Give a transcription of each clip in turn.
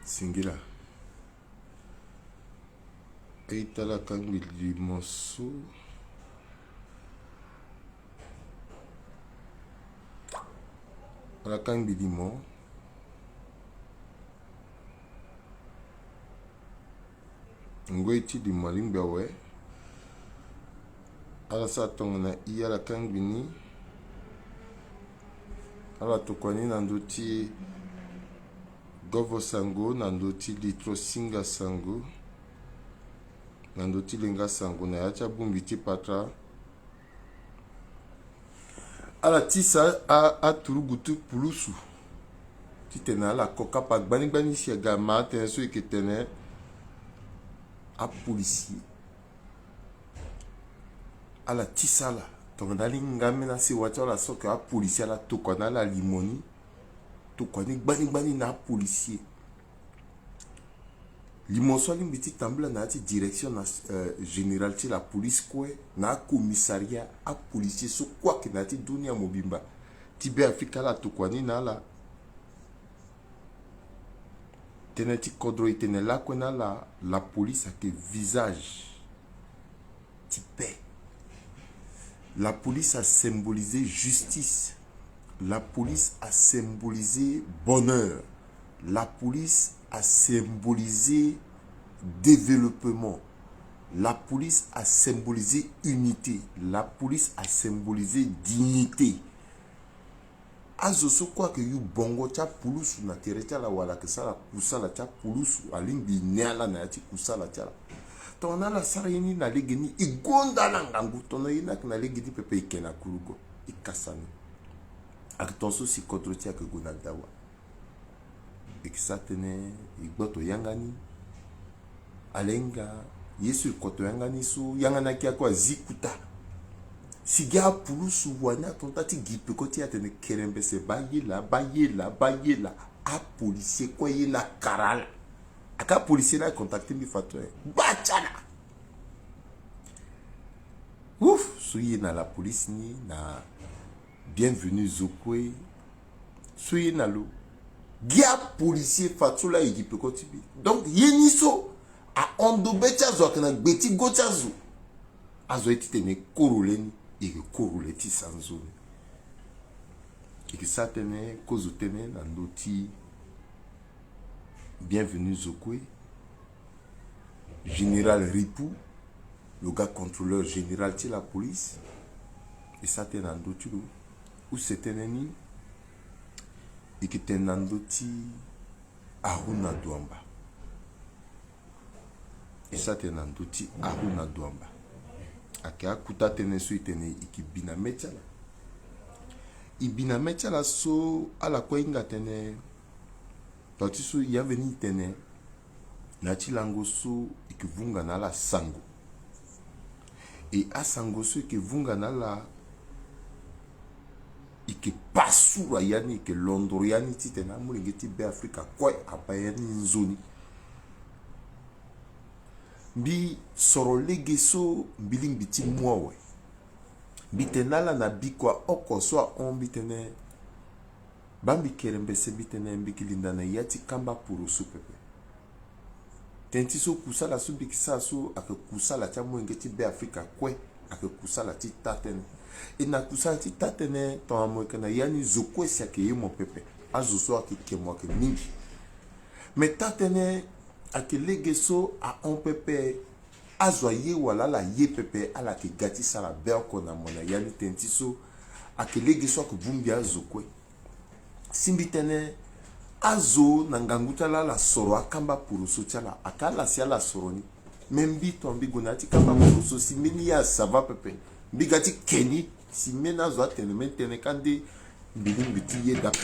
Singila. Eitala kangi limoso. Ala kangi limo. Ngweti di malimba we. Ala satonga na iya la kangi ni. Ala tokwani nandoti Govo sango nandoti litro singa sango. Nandoti lenga sango na yacha bumbiti patra. Ala tisa a turugutu pulusu. Titena la koka pa gbani siaga ma tenso iketene a policier. Ala tisa la tongdali ngamena si wacha la soka a policier la tokona la limoni. Tokoni gbani na policier. Limonso limbiti tambla na ti direction générale ti la police kwe na commissariat a policier so kwa ke na ti dunia mobimba ti be Afrika la tokwani na la tene ti kodro itene la kwe na la police a ke visage ti paix. La police a symbolisé justice. La police a symbolisé bonheur. La police a symbolisé développement. La police a symbolisé unité. La police a symbolisé dignité. Azoso kwa ke yu bongo cha pulusu na terecha la wala ke sala kusala cha pulusu alimbi neala na yati kusala cha la. Tona la sara yini na legeni igonda na ngangu tona yina na legeni pepe ikena kurugo ikasani. Aktonso si kontrotia ke gona dawa. Ekisatene igboto yangani alenga yesu koto yangani so yangana kia kwa zikuta sigia pulusu wana tontati gipe koti atene kerembe se bayela a policier kwa yela karala aka policier na contacté mi fatwe bachana ouf soyez na la police ni na bienvenue zokwe soyez na lo Gia policier fatula egipe kotibi. Donc yeniso a ondobecha zo kana beti gochazo. Azo etitene koroleni ege koroleti sanzoni. Eki satene kozutene nandoti bienvenue zokwe. Général Ripou, le gars contrôleur général de la police. Et satene nandoti lo. Ou c'était neni ikitenandoti Aruna Douamba. Isa tenandoti Aruna Douamba. Akia kuta tenesu itene ikibina mechala. Ibina mechala so ala kwa inga tene. Totisu yaveni tene. Nachi lango so ikivunga na la sango. E asango so ikivunga na la ike pasura yani ike londro yani titena mulingeti be Afrika kwa apayani nzoni bi soro legeso biling biti mwawe bitenala na bikwa oko so on bitene bambi kerembese bitene mbikilinda na yati kamba puru supepe tentiso kusala subikisa so ake kusala cha mulingeti be Afrika kwa ake kusala titatene ina kusati tatene to amwekana yani zokwe siake yemo pepe azoso akike mwake mingi metatene akelegeso a on pepe azwa ye wala la ye pepe ala ke gati sala belko na mona yani tentiso akelegeso akubumbi azokwe simbitene azo na nganguta la soro akamba puruso chala akala sia la soroni membi tombi gonati kamba puruso simbini ya sava pepe bigati keni si mena zo atene mentene kande bilim bitiye dape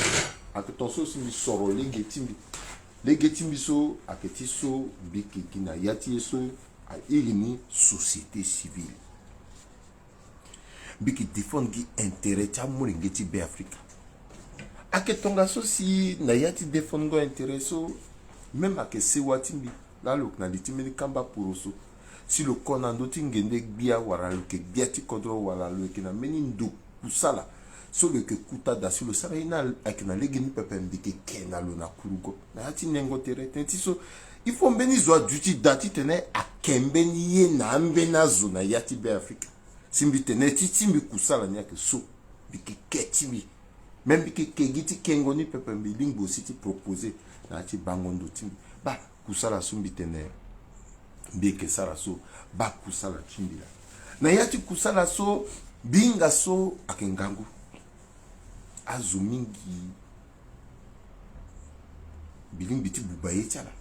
aketonso si mi soro legetimbi so aketi so biki kina yati so a irini société civile biki défendre gi intérêt cha mulingeti be Afrika aketonga so si na yati défendre go intérêt so même akese watimbi la lok na ditimeli kamba puroso si le konando tingende bia wara luke bia ti kodro wala luke na meni ndu kusala so le que kuta da sur le sara ina akina legeni pepe mbike kenalo na kurugo na ati nengo tere tenti so il faut mbeni zo duty dati tene akembeni ye na mbena zona yati be Afrika simbi tene titi mbi kusala nyake so bike ketimi même bike kegiti kengoni pepe mbilingbo siti proposer na ati bangondo timbi ba kusala sumbi tene mbike sara so ba kusala chimbila na yati kusala so binga so akengangu azo mingi biling biti bubaye chala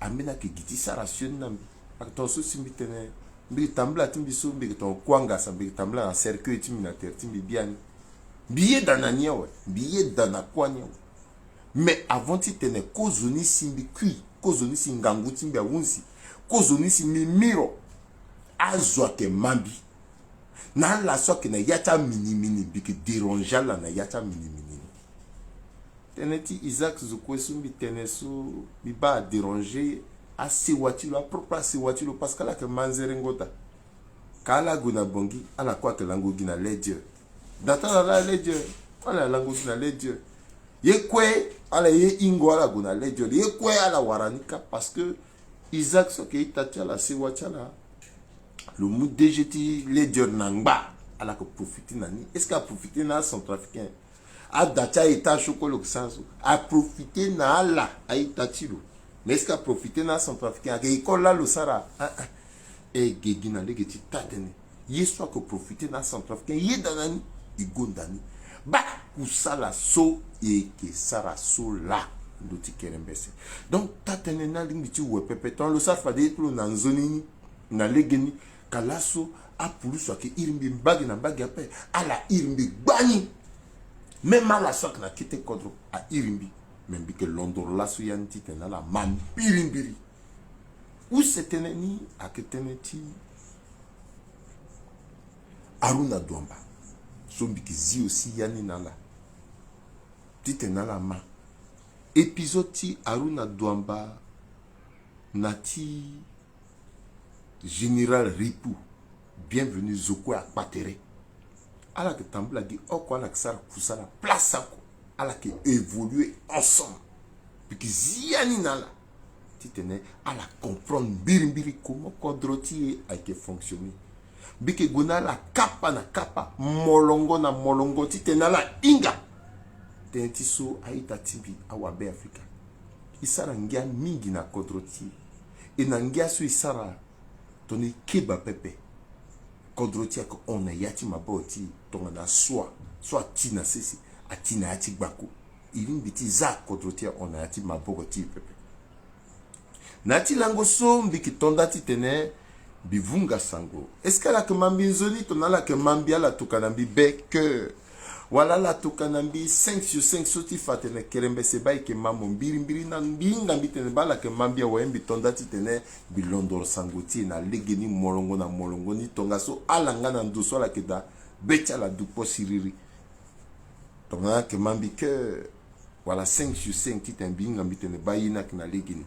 amena ke giti sara sion nambi akto so simbi tene mbi tambla timbi so mbi to kwanga sa mbi tambla na cercle timbi na terre timbi biani biye danania we biye dana kwanya mais avant ti tene kozoni simbi kui kozoni singangu timbi awunsi kozoni simbi miro azwa ke mambi na la so ke na yata mini biki déranger la na yata mini teneti Isaac Zukwesumbi teneso biba déranger assez watilo propre assez watilo parce que la que manzerengota kala guna bongi ala kwa ke lango gina ledje data la ledje ala lango gina ledje yekwe ala ye ingo ala guna ledje yekwe ala waranika parce que Isaac so ke itatia la se watala le mou DGT ledje nangba ala ko profiter nani est-ce qu'a profiter na centrafricain a dacha eta chokolo sanso a profiter na ala a itatilo mais est-ce qu'a profiter na centrafricain ke ikola lo sara e gegina legeti tatene yeso ko profiter na centrafricain yedanani igondani ba kusala so e ke sara so la ndoti kerembese donc tatene na lingiti we pepeton lo sarfa de plo na nzonini na legeni kalaso a puluso ke irimbi mbagi na mbagi ape ala irimbi gbani même à la soque na kite kodro a irimbi même bi que londor la so yanti tena la mambirimbiri où c'était ni a keteneti Aruna Douamba sombi ki zi aussi yani nala titena la ma épisode ti Aruna Douamba nati général Ripou bienvenue Zoko à Patere ala que tambla di oko ala que sara kusala place ako ala que évoluer ensemble puis ziani nala titene ala comprendre mbiri comment kodroti a que fonctionner bike guna la kapa na kapa molongo na molongo titena la inga tentiso aita tibi awabe Afrika isara ngia mingi na kodroti e na ngia su isara toni keba pepe kodroti ako ona yati maboti tonga na soit tina sisi atina yati gbako ilimbiti za kodroti ona yati maboti pepe nati lango so mbiki tonda titene bivunga sango est-ce que la que mambi nzoli tonala que mambi ala tukanambi beke wala la tukanambi 5 sur 5 soti fatene kerembe se bay ke mambo mbiri na mbinga mbitene bala que mambi wa mbi tonda titene bilondor sangoti na legeni molongo na molongo ni tonga so alanga na nduso la keda becha la dupo siriri tonga que mambi que wala 5 sur 5 titene mbinga mbitene bayina na legeni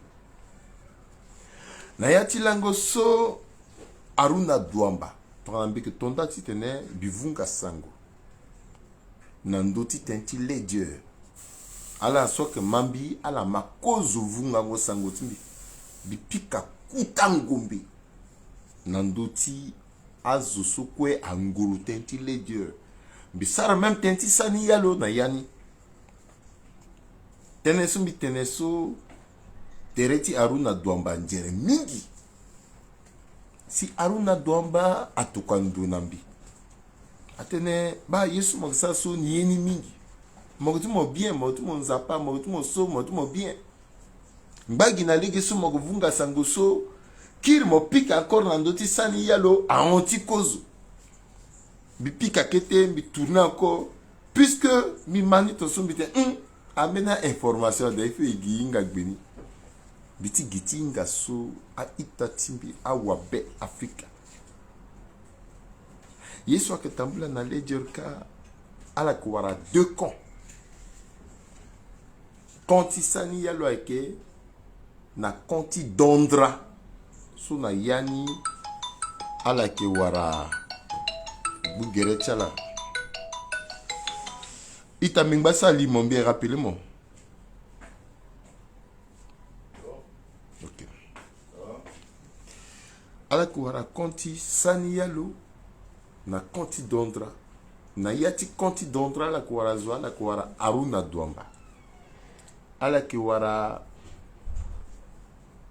na yati lango so Aruna Douamba tonga mbike tonda titene bivunga sango nandoti tenti ledje ala soke mambi ala makozo vunga ngo sango timbi bipika kutangombi nandoti azo sokwe anguru tenti ledje bisara même tenti sani yalo na yani teneso mbi teneso tereti Aruna Douamba njere mingi si Aruna Douamba atokandu nambi atene ba yesu mo sa so ni eni mingi mo tumo bien mo tumo nzapa mo tumo so mo tumo bien mbagi na lege so mo vunga sango so kir mo pika encore na ndoti sani yalo a onti kozo bi pika kete bi tourner encore puisque mi mani to so bite amena information da ife ginga gbeni biti gitinga so a itatimbi awabe Afrika yesu aketambula na lejerka ala kuwara deux camps konti sani yalo ake na konti dondra so na yani ala ke wara bugere chala Itamingba sali mon bien, rappelez-moi. Ok. Ala kuwara konti sani yalo na konti dondra. Na yati konti dondra ala kuwara zwa ala kuwara Aruna Douamba. Ala kuwara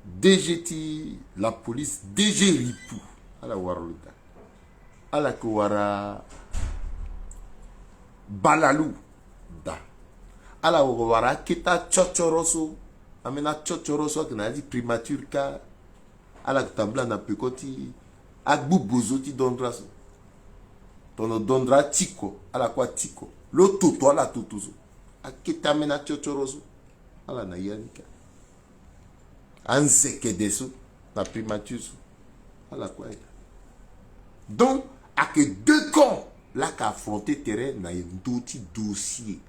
DGT la police DG Ripu. Ala waruda. Ala kuwara Balalu da. Ala wara kita chochoroso. Amena chochoroso kina di primature ka. Ala tabla na pekoti agbu bozoti dondra so. Tono dondra tiko. Ala kwa tiko. Lo toto ala totozo. Akita mena chochoroso. Ala na yanika. Anzeke deso. Na primature so. Ala kwa ya. Donc, à que deux camps là qui affronté terrain na un dossier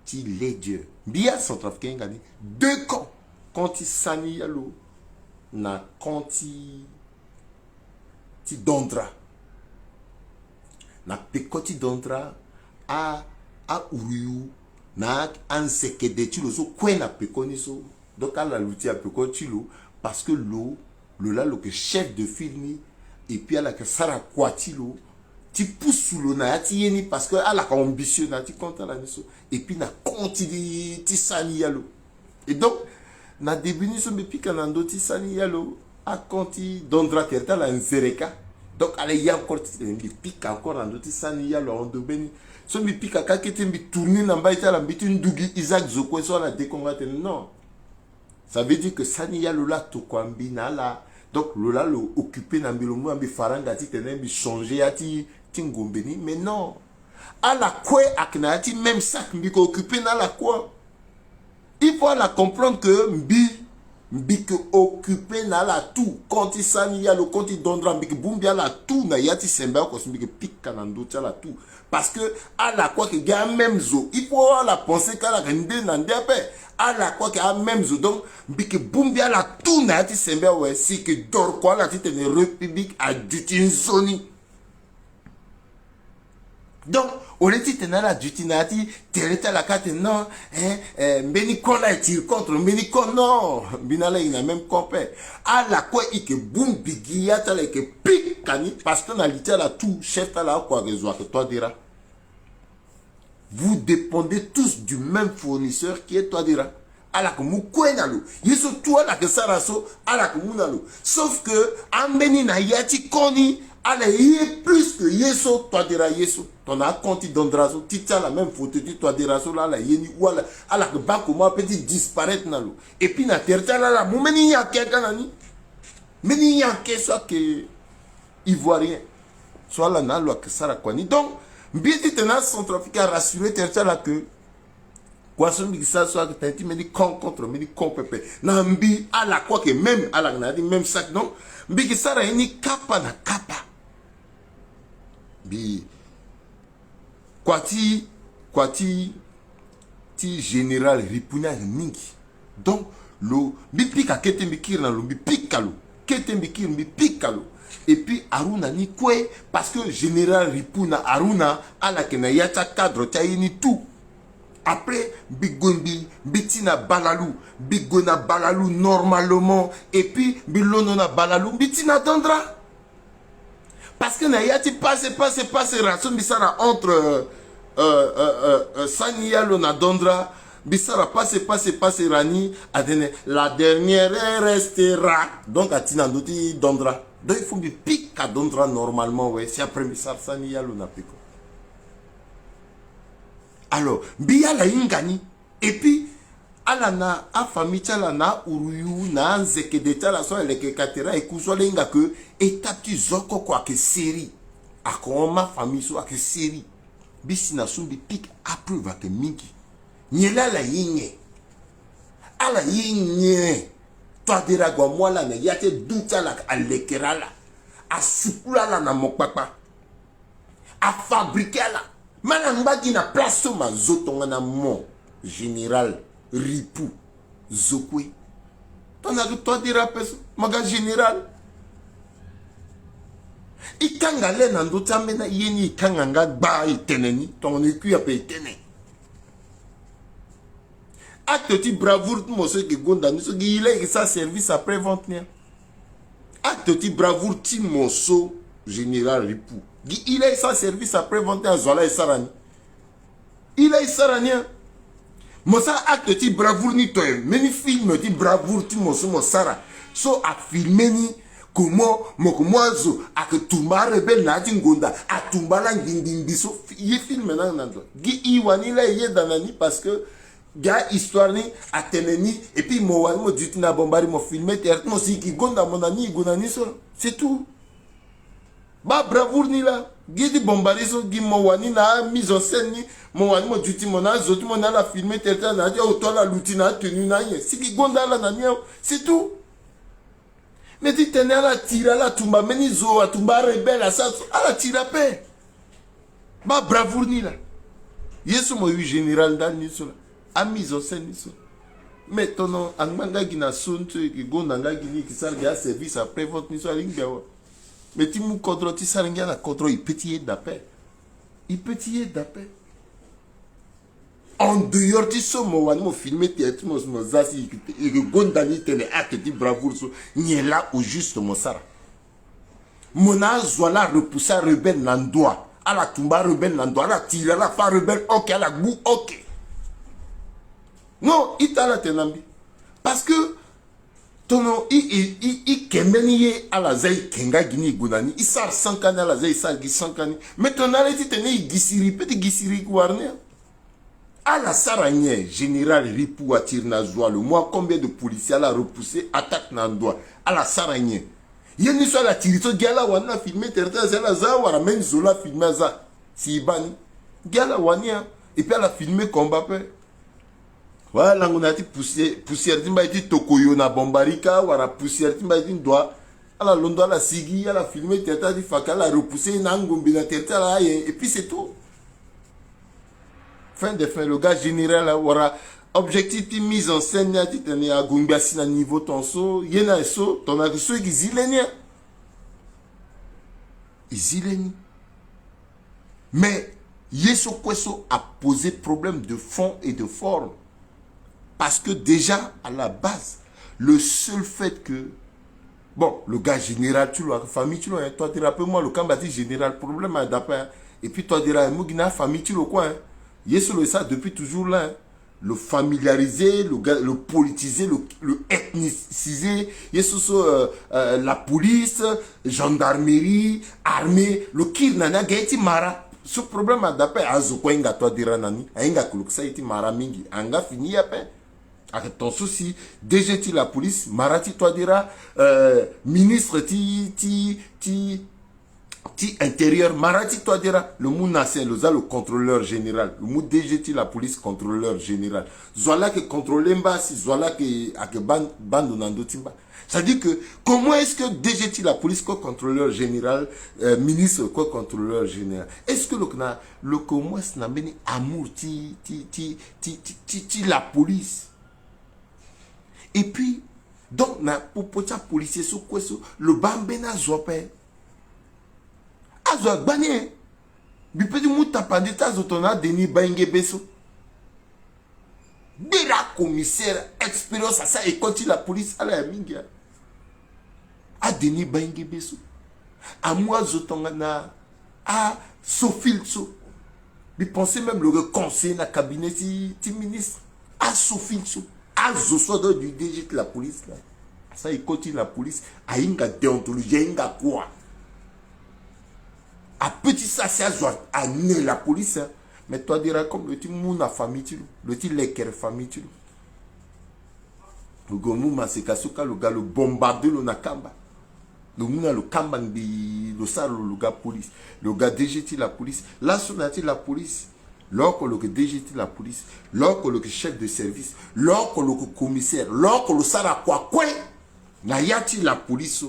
ti ledger bien centrafricain gani deux camps quand il sani yalo na quand il ti dondra na pekoti dondra a uriu na anseke de tilo so kwena pekoni so donc à la lutti a pekoti lo parce que le là le chef de film et puis à la que Sarah Kwatilo tu pousses sous le na ti yeni parce que à la ambition na ti compte la niso et puis na continue ti sani yalo et donc na début ni so me pika na ndo ti sani yalo a conti dondra kerta la nzereka donc allez y encore ti pika encore na ndo ti sani yalo en dobeni so me pika ka kete mbi tourner na mbaita la mbiti ndugi Isaac Zokwe so la décongate non ça veut dire que sani yalo la to kwambi na la donc lola le occupé na bilombo ambi faranga ti tene bi changer ati tingombeni mais non à la quoi aknati même ça mbi ko occupé na la quoi il faut la comprendre que mbi que occupé na la tout quand il sani ya le quand il dondra mbi que bumbia la tout na yati semba ko mbi que pika na ndota la tout parce que à la quoi que ga même zo il faut la penser qu'à la rende na ndiape à la quoi qu'il y a même donc biki bumbia la tout na ti sembe ouais si que dor quoi la tite de république a duty zoni donc au lieu de tenir la duty na ti tereta la carte non mbeni kon la tire contre mbeni kon non binala il a même compé à la quoi il que bum bigi ya ta la que pic kani parce que na lité la tout chef la quoi résoudre que toi dira vous dépendez tous du même fournisseur qui est toi dira. Alors que vous kwenalo, yeso toi la que saraso, alors que munalo. Sauf que ambeni na yati koni, ala yé plus que yeso toi dira yeso. Ton a conti dondraso, tita la même photo tu toi dira so là la yeni ou ala, alors que ba comment petit disparaître nalo. Et puis na terre la moumeni ya quelqu'un nani. Meni ya que soit que ivoirien. Soit la nalo que sara kwani. Donc bien dit tenant centrafricain rassuré terre là que quoi son big ça soit que t'as me dit contre me dit compépé nambi à la quoi que même à la nadi même sac non big ça ra ni kapa na kapa bi kwati ti général ripuna mingi donc lo bi pika kete mbikir na lo bi pikalo kete mbikir bi pikalo et puis Aruna ni quoi parce que général ripuna Aruna à la kena yata cadre taini tout. Après, bigombi, bitina balalou, bigona balalou normalement, et puis bilonona balalou, bitina tendra. Parce que na yati passe rason bisara entre Sanyalo na dondra, bisara passe rani, adene, la dernière restera. Donc atina noti dondra. Donc il faut me pique à dondra normalement, ouais, si après bisara Sanyalo na pico. Alors, biya la ingani et puis ala na a famille la na uruyu na nzeke de tala so eleke katera e kuso lenga que etapti zoko kwa ke série akoma famille so ke série bisi na sumbi pic approve ke mingi nyela la yinye ala yinye to adira gwa mwala na yate duta la alekera la a supula la na mokpakpa a fabriquer la Manamba qui na place ma zotonga na mon général Ripu Zokwe. T'en as toi dire maga général. Ikanga le nando tamena yeni ikanga nga ba iteneni ton écu a pe itene. Acte ti bravoure tout moso ki gonda niso gi ile ki sa service après vente nia. Acte ti bravoure ti moso général ripou. Gi ile sa service après vente a zola esarani. Ile esarani. Mosa acte ti bravoure ni to meni film ti bravoure ti moso mosara. So a filmé ni comment mokomoazo a que tumba rebelle na ti ngonda a tumba la ngindimbiso ye film na nando. Gi iwani la ye danani parce que ga histoire ni ateneni et puis mo wani mo duti na bombari mo filmer terre mo si ki gonda mon ami gonani so c'est tout. Ba bravoure ni la gi di bombari so gi mo wani na mise en scène ni mo wani mo duti mo na zoti mo na la filmer terre na dia auto la lutina tenu na ye si ki gonda la na nia c'est tout. Mais tu tenais à la tira la tumba menizo a tumba rebelle à ça à la tira paix. Ba bravoure ni la. Yesu mo yu général dan ni so la. A mise en scène ni so. Mais ton nom angmanga gina sonto ki gondanga gini ki sar ga service après vente ni so alinga wa. Mais tu mou contrôle ti saringa la contrôle il petit d'appel. Il petit d'appel. En dehors de ça, moi, filmé théâtre, moi, zasi, et que gondani tene acte de bravoure, n'y là au juste mon sara. Mon azola repousser rebelle n'andoa, à la tumba rebelle n'andoa, à la tire, à la fa rebelle, ok, à la goût, ok. Non, il t'a la tenambi. Parce que, ton nom, il kemeniye à la zay kenga gini gunani, il sar 100 ans à la zay, il sar 100 ans. Mais ton arrêté tene, il gisiri, petit gisiri guarné. À la Saranière, général Ripou attire Nazoua, le mois combien de policiers a repoussé, attaque Nandoua. À la Saranière. Il y a une histoire à tirer, Gala Wana filmé, Terta Zela Zawara, même Zola filmé ça. Si Ibani. Gala Wania, et puis elle a filmé combat. Voilà, on a dit poussière, timba dit Tokoyo na Bombarika, ou à la poussière, timba dit Doua. À la Londo, à la Sigi, elle a filmé, Terta dit Faka, elle a repoussé, Nangombi, la Terta, et puis c'est tout. Fin de fin, le gars général aura objectif de mise en scène à titane à Gumbiasi na niveau ton so, yena so, ton a ceux qui zilenia. Zileni. Mais Yeso Kweso a posé problème de fond et de forme. Parce que déjà, à la base, le seul fait que bon, le gars général, tu l'as, famille, tu l'as, toi, tu rappelles-moi, le cambati général, problème à d'après. Et puis toi, tu diras, Mougina, famille, tu l'as quoi, hein? Yeso ça depuis toujours là, hein. Le familiariser, le politiser, le ethniciser, Yeso la police, gendarmerie, armée, le kirnana gaiti mara. Ce problème a d'après azo inga toi dira nani, inga kuluksa iti mara mingi, anga fini ya pe. Avec ton souci, DG la police, marati toi dira ministre ti intérieur, marati toi dira le mou nassé, le contrôleur général, le mou DG la police, contrôleur général. Zola que contrôler mbasi, zola que ak bando nando timba. Ça dit que comment est-ce que DG la police quoi contrôleur général, ministre quoi contrôleur général. Est-ce que le comment n'a beni amour ti la police. Et puis donc na popocha policier so quoi so le bambena zope. Azo gbani bi pedi muta pandita zotona Denis Baingue Besso. Bira commissaire expérience à ça et quand la police à la mingia. A Denis Baingue Besso. À moi zotonga na a Sofilso. Bi pensez même le conseil na cabinet ti ministre a Sofilso. A zosodo du DG de la police là. Ça il continue la police a inga déontologie inga quoi. A petit ça, c'est à né la police. Hein. Mais toi, diras comme le petit mouna famille, le petit leker famille. Le gomu masekasuka, le gars, le bombardé, le nakamba. Le mouna, le kambandi, le sale, le gars police. Le gars DGT la police. Là, sonati la police. Lorsque le DGT la police. Lorsque le chef de service. Lorsque le commissaire. Lorsque le sara quoi, quoi. Na yati la police.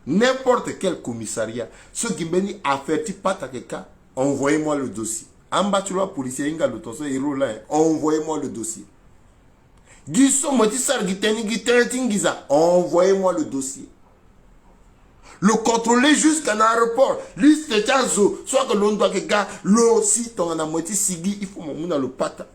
N'importe quel commissariat, ceux qui m'ont averti pas ta cas, envoyez-moi le dossier. En bas, tu vois, policier, il y a le tonson, envoyez-moi le dossier. Envoyez-moi le dossier. le contrôler jusqu'à l'aéroport. Liste Tiazo, soit que l'on doit que gars, l'eau, si ton a moitié sigi, il faut mon le pata.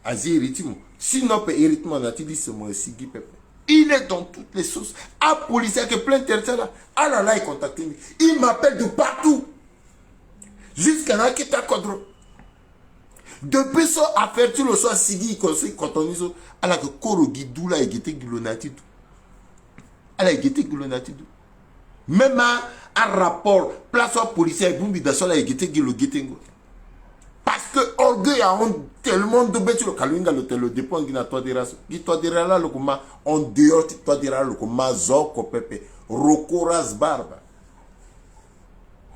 Azi héritimo. Sinon, peut héritimo, on a dit c'est mon sigi pepe. Il est dans toutes les sauces. Un policier qui est plein de terre là. Ah là là, il contacte. Il m'appelle de partout. Jusqu'à là, qui t'a contrôlé. Depuis son affaire, tu le sois sigi, quand on dit à la koro guidou là, il était guilonati. À la guité guilonati. Même un rapport, place au policier, il y a là, il était guilonati. Parce que orgueil a tellement de bêtes, le kalinga le dépend qui n'a toi dira. Qui toi dira là, le comment, en dehors, toi dira le comment, zoko pepe, rokoras barbe.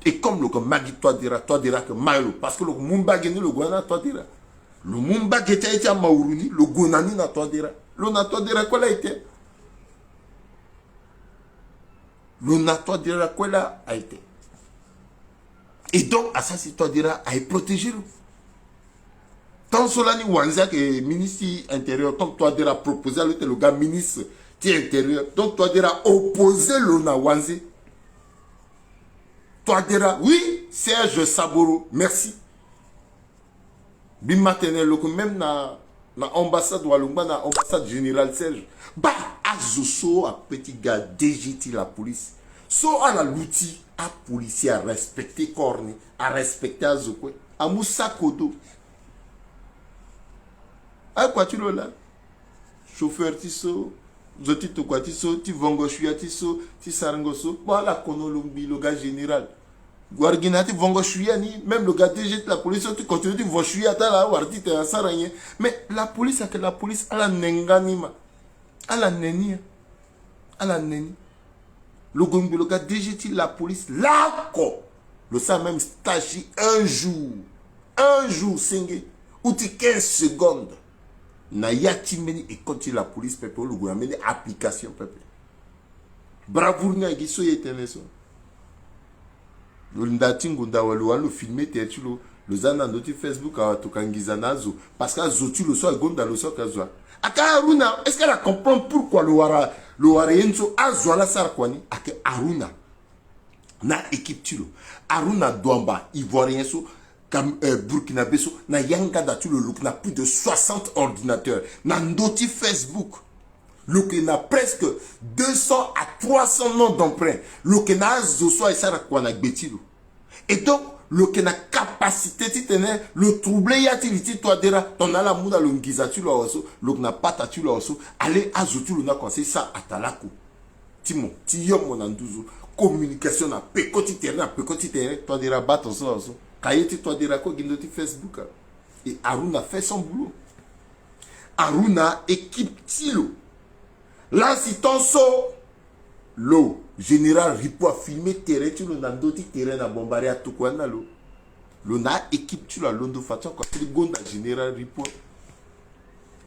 Et comme le magi toi dira que maïlo, parce que le mumba geni le guana toi dira. Le mumba qui était à Mauruni, le gunani na toi dira. Le na toi dira quoi l'a été. Le na toi dira quoi l'a été. Et donc, à ça, si toi dira, à protéger le. Tant cela ni wanza que ministre intérieur, tant toi dira proposer à le gars ministre intérieur, donc toi dira opposer le na wanzi. Toi dira, oui, Serge Saboro, merci. Bimatene, même na ambassade Walumba, na ambassade générale Serge. Bah, azoso a petit gars, DGT la police. So à la l'outil, à policier à respecter Corni, à respecter Azokwe, à Moussa Kodo. À quoi tu là? Chauffeur tiso, zoti to quoi tiso, ti vongo shuya tiso, ti sarangoso, voilà konolombi, le gars général. Guarginati vongo shuya ni, même le gars DG de la police, tu continues de voir shuya ta la warti te saranye. Mais la police, a que la police, à la nenganima, à la nenia, à la neni. Le gombi, le gars DG de la police, là, quoi. Le ça même stage un jour, singe, ou ti 15 secondes. Na yati meni et continue la police pepe le gouvernement application pepe bravoure nga giso yetene so le ndati ngunda walo filmer te tu le zana ndoti Facebook a tokangiza nazo parce que zo tu le so gonda le so kazwa aka Aruna est-ce qu'elle comprend pourquoi le wara yenso azwa la sar kwani aka Aruna na équipe tu le Aruna Douamba ivoirien so Burkina Faso, na yanga datu le look na plus de 60 ordinateurs, na ndoti Facebook, look na presque 200 à 300 noms d'emprunt, look na zoso et ça quoi na betilo. Et donc look na capacité titene le troublé yatiliti toi dera ton ala muda lo ngiza tu lo oso, look na pata tu lo oso, aller azotu lo na conseil ça atalako. Timo, ti yom mon anduzo, communication na pekoti terrain, toi dera bato so. Kayeti toi dira quoi guindoti Facebook. Et Aruna fait son boulot. Aruna équipe Tilo. Là si ton saut l'eau général Ripo a filmé terrain tu le nandoti terrain na bombardé à tout quoi na l'eau. L'eau na équipe tu la londo façon quand tu gonda général Ripo.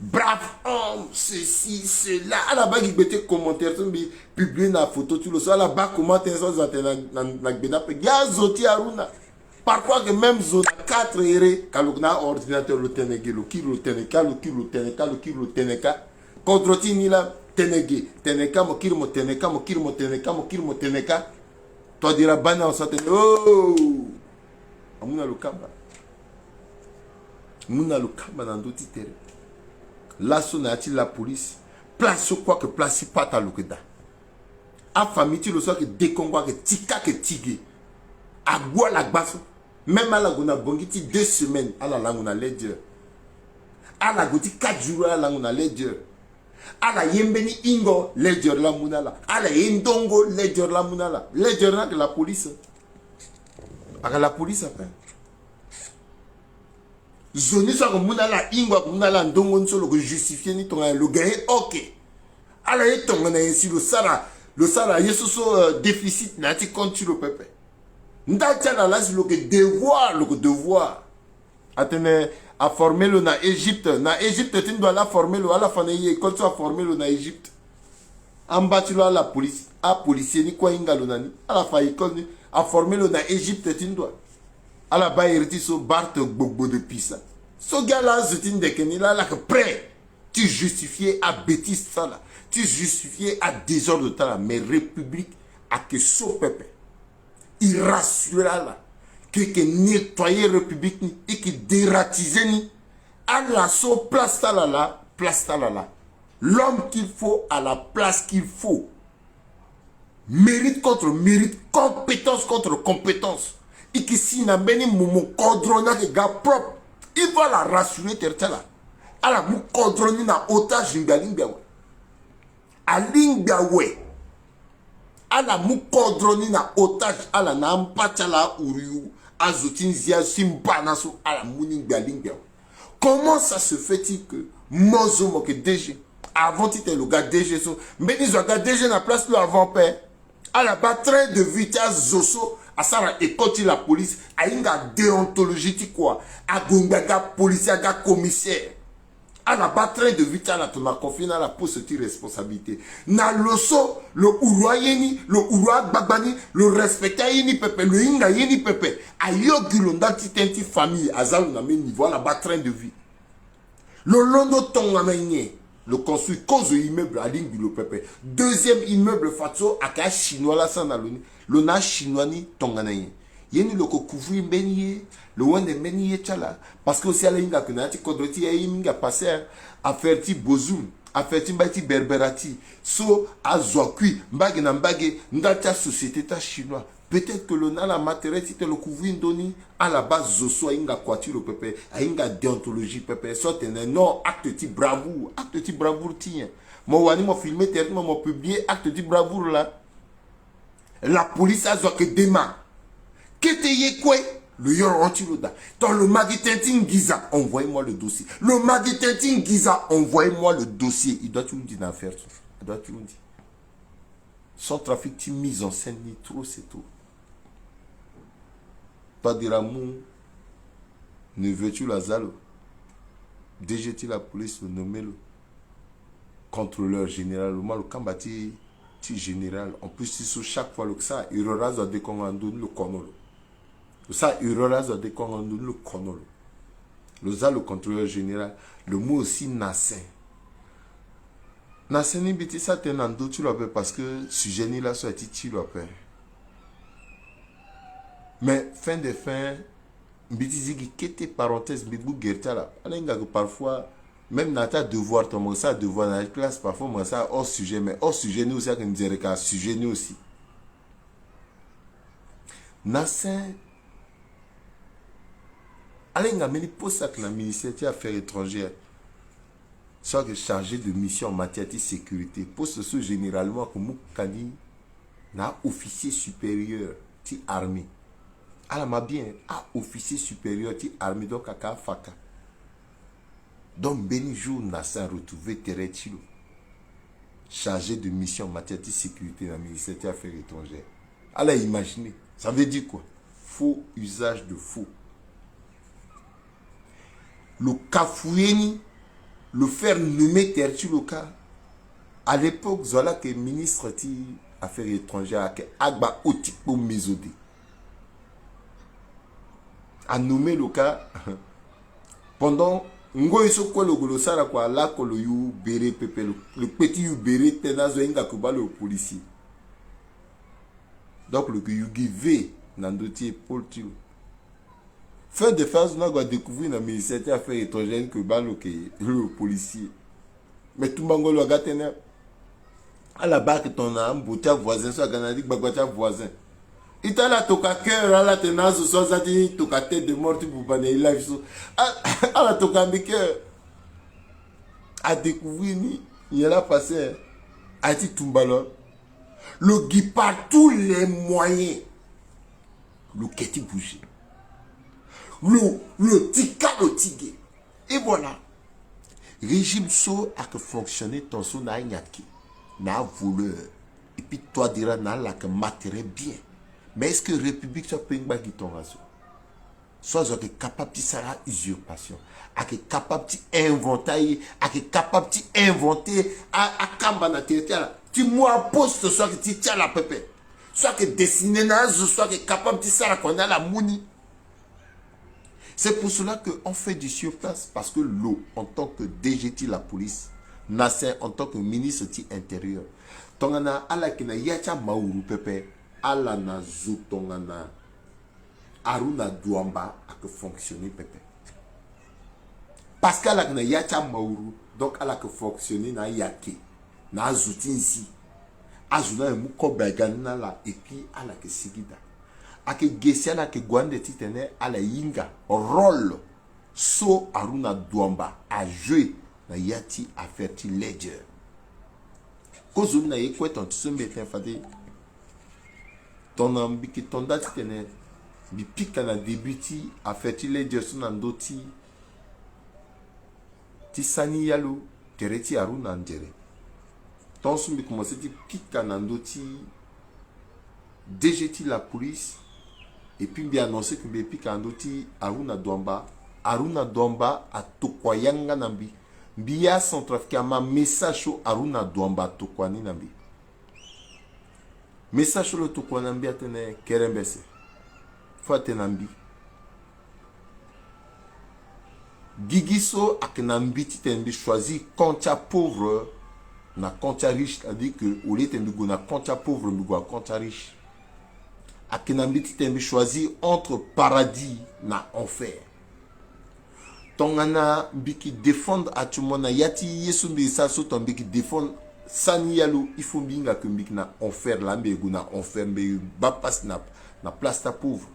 Brave homme, ceci, cela. À la base, il mettait commentaire, il publie la photo, tu le sais. À la base, commentaire, ça, na gbena pe. Ya zoti Aruna. Parfois que même zone 4 errés, quand on a ordinateur le tenege, le kilo teneka, le kilo teneka, contre tini la tenege, teneka, mo kilo teneka, toi dira bana on s'attend, oh, amuna le kamba, muna le kamba dans d'autres terrains. Là, son a-t-il la police, place quoi que place pas ta lukeda. A famille, tu le sais que décongwa que tika que tigé, à bois la basse. Même à la gona bongiti 2 semaines à la langue on a l'aide. À la goti 4 jours à la langue on a l'aide. À la yembeni ingo l'aide la munala. À la yendongo l'aide la munala. L'aide là que la police. À la police après. Zoni soit que munala ingo munala ndongo nsolo que justifier ni ton le gagner OK. À la yetongo na ici le sala yeso déficit na ti compte sur le peuple. Ndatiana là c'est le devoir. Attendez à former le na Égypte. Na Égypte tu dois la former le à la fin quand tu as formé le na Égypte. En bas tu la police, à policier ni quoi inga le nani. À la fin école à former le na Égypte tu dois. À la bas hériti so Bart Gbogbo de Pisa. Ce gars là c'est une de Kenny là que prêt. Tu justifiais à bêtise ça là. Tu justifiais à désordre de là mais république à que so pepe. Il rassurera là. Que nettoyer la République et que dératiser ni. À la so place là, place là. L'homme qu'il faut à la place qu'il faut. Mérite contre mérite, compétence contre compétence. Et que si n'a beni mon cordrona que gars propre, il va la rassurer tertela. ala mu kodroni na otage ngalingbiawe alingbiawe ala mu kodroni na otage ala na mpachala uriu azotinzia simbana so ala muni ngalingbiawe. Comment ça se fait-il que Mozomo que DG avant tu étais le gars DG so mais ils ont gars DG na place le avant père à la batterie de vitesse zoso à ça et quand la police a une déontologie tu quoi à gongaga policier à commissaire à la batterie de vitesse là tu m'as confié dans la poste de responsabilité na loso le uruayeni le uruag babani le respecter yeni pepe le inga yeni pepe ayogulonda titenti famille azal na même niveau à la batterie de vie le londo tonga menye le construit cause immeuble à ligne le pepe deuxième immeuble fatso aka chinois là sans aloni le na chinois ni tonganaye yeni le ko couvrir benye le wande benye chala parce que aussi à l'inga que nati kodroti ya inga passer à faire ti bozum à faire ti mbati berberati so azokui mbage na mbage ndata société ta chinois. Peut-être que le na la matériel si le couvrir doni à la base zoso inga kwati le pepe inga déontologie pepe soit non acte ti bravoure tien mo wani mo filmer terriblement mo publier acte ti bravoure là la police a zo que demain qu'était quoi le yor antiloda dans le Magitintin Giza envoyez-moi le dossier le Magitintin Giza envoyez-moi le dossier il doit tout me dire d'affaire il doit tout me dire sans trafic ti mise en scène ni trop c'est tout. Pas de l'amour, ne veux-tu la zalo? DGT la police, le nommé le contrôleur général, le kambati général. En plus, si chaque fois que ça, il aura de décongando le conolo. Ça, il aura de décongando le conolo. Le contrôleur général, le mot aussi nassin. Nassin ni biti ça tenando tu l'appelles parce que sujet ni là soit tu l'appelles. Mais fin de fin, Mbitizigi, qu'était parenthèse, Bibou Gerta là. Parfois, même dans ta devoir, ton ça devoir dans la classe, parfois, moi ça hors sujet, mais hors sujet, nous aussi, qu'on dirait qu'à sujet, nous aussi. Nassin, Alenga, mais il pose ça que la ministère des Affaires étrangères soit chargé de mission en matière de sécurité. Poste ce généralement comme Moukani, n'a officier supérieur, ti armée. Alors, ma bien, officier supérieur, ti armée, donc à Faka. Donc, Benijou n'a pas retrouvé Teretilo, chargé de mission en matière de sécurité dans le ministère des Affaires étrangères. Alors, imaginez, ça veut dire quoi? Faux usage de faux. Le Kafoueni, le faire nommer Teretilo, à l'époque, voilà que le ministre des Affaires étrangères, Agba Otipo Mezodé, a nommé le cas pendant le petit Yubere tenazo inga kubalo le policier. Donc le Yugive nandotier Paul Tilo. Fin de phase, on a découvert dans le ministère des Affaires étrangères que le policier. Mais tout le monde a gâté à la barre que ton âme, botia voisin, soit Canadique, bagotia voisin. Il t'a la toka cœur, à la tenace, soit ça dit, toka tête de mort, tu peux pas aller live. À la toka mes cœur, à découvrir, il y a là passé, à dit Tumbalo. Le guy par tous les moyens, le keti bouger. Le tika le tigé. Et voilà. Régime so a que fonctionner ton son na nyaki, na voleur. Et puis toi dira na la que matériel bien. Mais est-ce que la République soit pas une bague ton raso? Soit capable de faire usurpation, capable d'inventer, capable d'inventer à Kambana territoire. Tu m'as poste soit que tu tiens la pépé, soit que dessiner naze, soit que capable de faire qu'on a la mouni. C'est pour cela qu'on fait du surplace parce que l'eau, en tant que DGT, la police, Nasser en tant que ministre ti intérieur tongana ala kina yacha mauru pepe ala na zu tongana Aruna Douamba a que fonctionner pepe parce qu'ala kina yacha mauru donc ala que fonctionner na yake na zutinsi azuna mu kobegana la et puis ala que sigida ake gesi ala que gwande titene ala yinga rôle so Aruna Douamba a joué na yati averti ledger kozo na yekwe ton tsumbe ten fade ton ambiki ton dati tene bi pika na debuti averti ledger sunando ti sani yalo tereti Aruna ndere ton sumbi commencé ti pika na ndoti DGT la police et puis bien annoncé que bi pika ndoti Aruna Douamba a tokwayanga nambi Bia Centrafricain ma message au Aruna Douamba tokwani nambi. Message le tokwani nambi atene kerembese. Faut nambi. Gigiso akenambi titenbi choisi koncha pauvre na koncha riche, c'est-à-dire que au lieu de na koncha pauvre mbigo koncha riche. Akenambi titenbi choisi entre paradis na enfer. Tongana biki défendre à tout le monde yati yesu mbi sa so ton biki défendre sani yalo il faut binga que biki na enfer la mbe na enfer mbe ba passe na place ta pauvre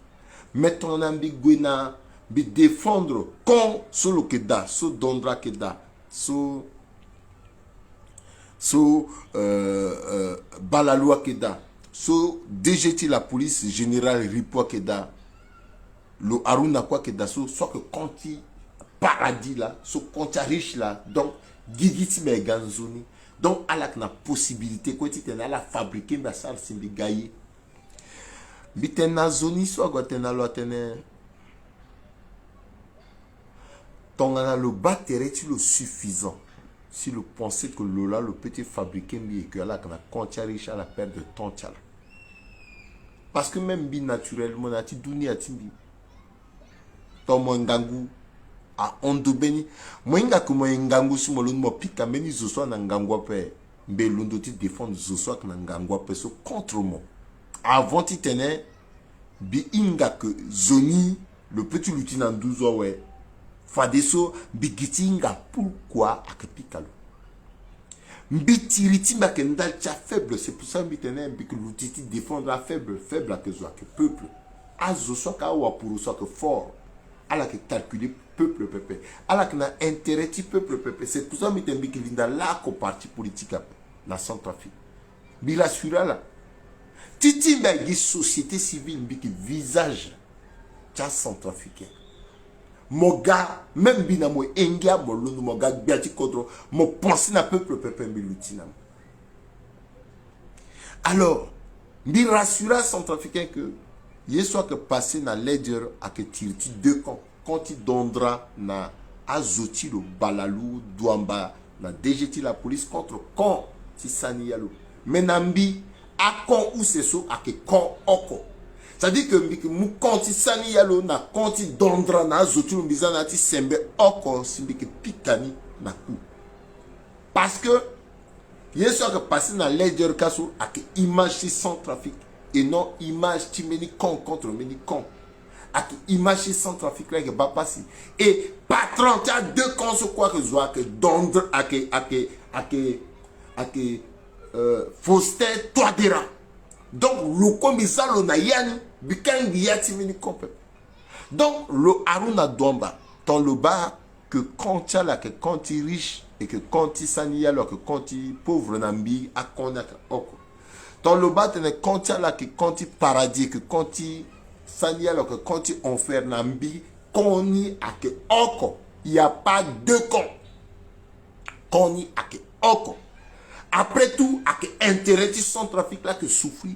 mais ton ambi gwena bi défendre quand solo keda so dondra keda so balaloi keda so DGT la police générale ripo keda le Aruna quoi keda so soit que quand il paradis là, ce compte riche là, donc gigiti me ganzoni, donc à la possibilité quoi tu la fabriquer ma salle simbi gaye. Bitena zoni soit gotena lo tene. Ton ana le batterie tu le suffisant. Si le penser que Lola le petit fabriquer mi que là quand compte riche à la perte de temps là. Parce que même bi naturellement na ti dunia timbi. Ton mongangu a ondo beni moinga kuma ngangu sumolo mo pika meni zoso na ngangwa pe mbelundo ti défendre zoso na ngangwa pe so contre moi avant ti tene bi inga que zoni le petit lieutenant 12 ans ouais fadeso bi gitinga pourquoi akapikalo mbitiriti mba ke ndacha faible c'est pour ça mbitene bi que l'outil défendre la faible à que zo que peuple a zoso ka wa pour so que fort à la que calculer peuple à la que na intérêt ti peuple c'est pour ça mitembi ki linda la ko parti politique na Centrafrique bi rassura là titi mba gi société civile bi ki visage ta centrafricain moga même bina mo engia bolunu moga biati kodro mo penser na peuple mbi lutina alors bi rassura centrafricain que il soit que passer na ledger à que tirti deux camps quand il dondra na azoti le balalou douamba na DGT la police contre quand si sani yalo menambi a quand ou c'est so à que quand oko ça dit que mu quand si sani yalo na quand il dondra na azoti le bizana ti sembe oko simbi que pikani na coup parce que il soit que passer na ledger kaso à que image si sans trafic et non image ti meni con contre meni con à image sans trafic là que va passer et patron tu as deux cons quoi que soit que dondre à que Faustin Touadéra donc le commissaire le nayani bikan yati mini compé donc le Aruna Douamba dans le bas que quand tu as là que quand tu es riche et que quand tu sani alors que quand tu pauvre nambi à connaître oko dans le bas tu es quand tu as là que quand tu paradis que quand tu sani alors que quand tu enfer nambi koni ake oko il y a pas deux cons koni ake oko après tout ake intérêt du Centrafrique là que souffrir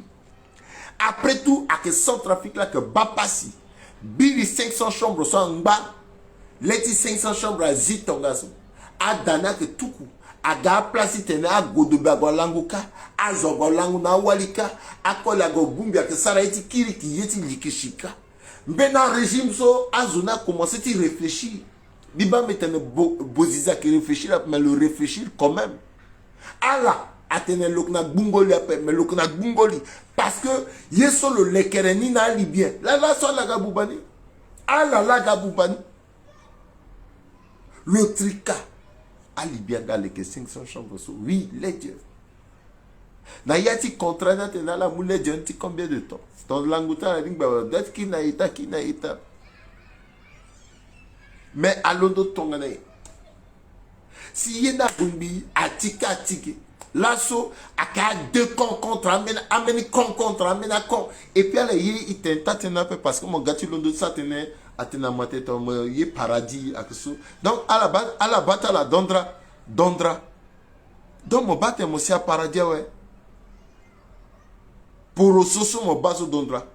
après tout ake Centrafrique là que bapasi bili 500 chambres sans ngba leti 500 chambres à zitongaso a dana que tout coup aga place tene a godoba golanguka a zogolangu na walika akola go bumbia que ça iti kiri ki yeti likishika mbena régime so azuna commencé à réfléchir Biba metene boziza qui réfléchir, mais le réfléchir quand même. Allah, atene lokna bungoli après, mais lokna bungoli. Parce que, yeso le lekereni na libyen. Là, so la gaboubani. Allah, la gaboubani. Le trika. Ali bien gale que 500 chambres. Oui, les dieux. Na yati contrat na tena la moule dieu combien de temps? Dans l'angouta la ligne d'être qui na ita. Mais à l'ondo tongana. Si yena bumbi atika tiki. Lasso aka 2 cons contre amène con contre amène con. Et puis là il tenta tena parce que mon gars tu l'ondo ça tenait atena maté ton y paradis akso. Donc à la bataille la dondra. Donc mon batte mo si à paradis ouais. Pour soso mon baso dondra.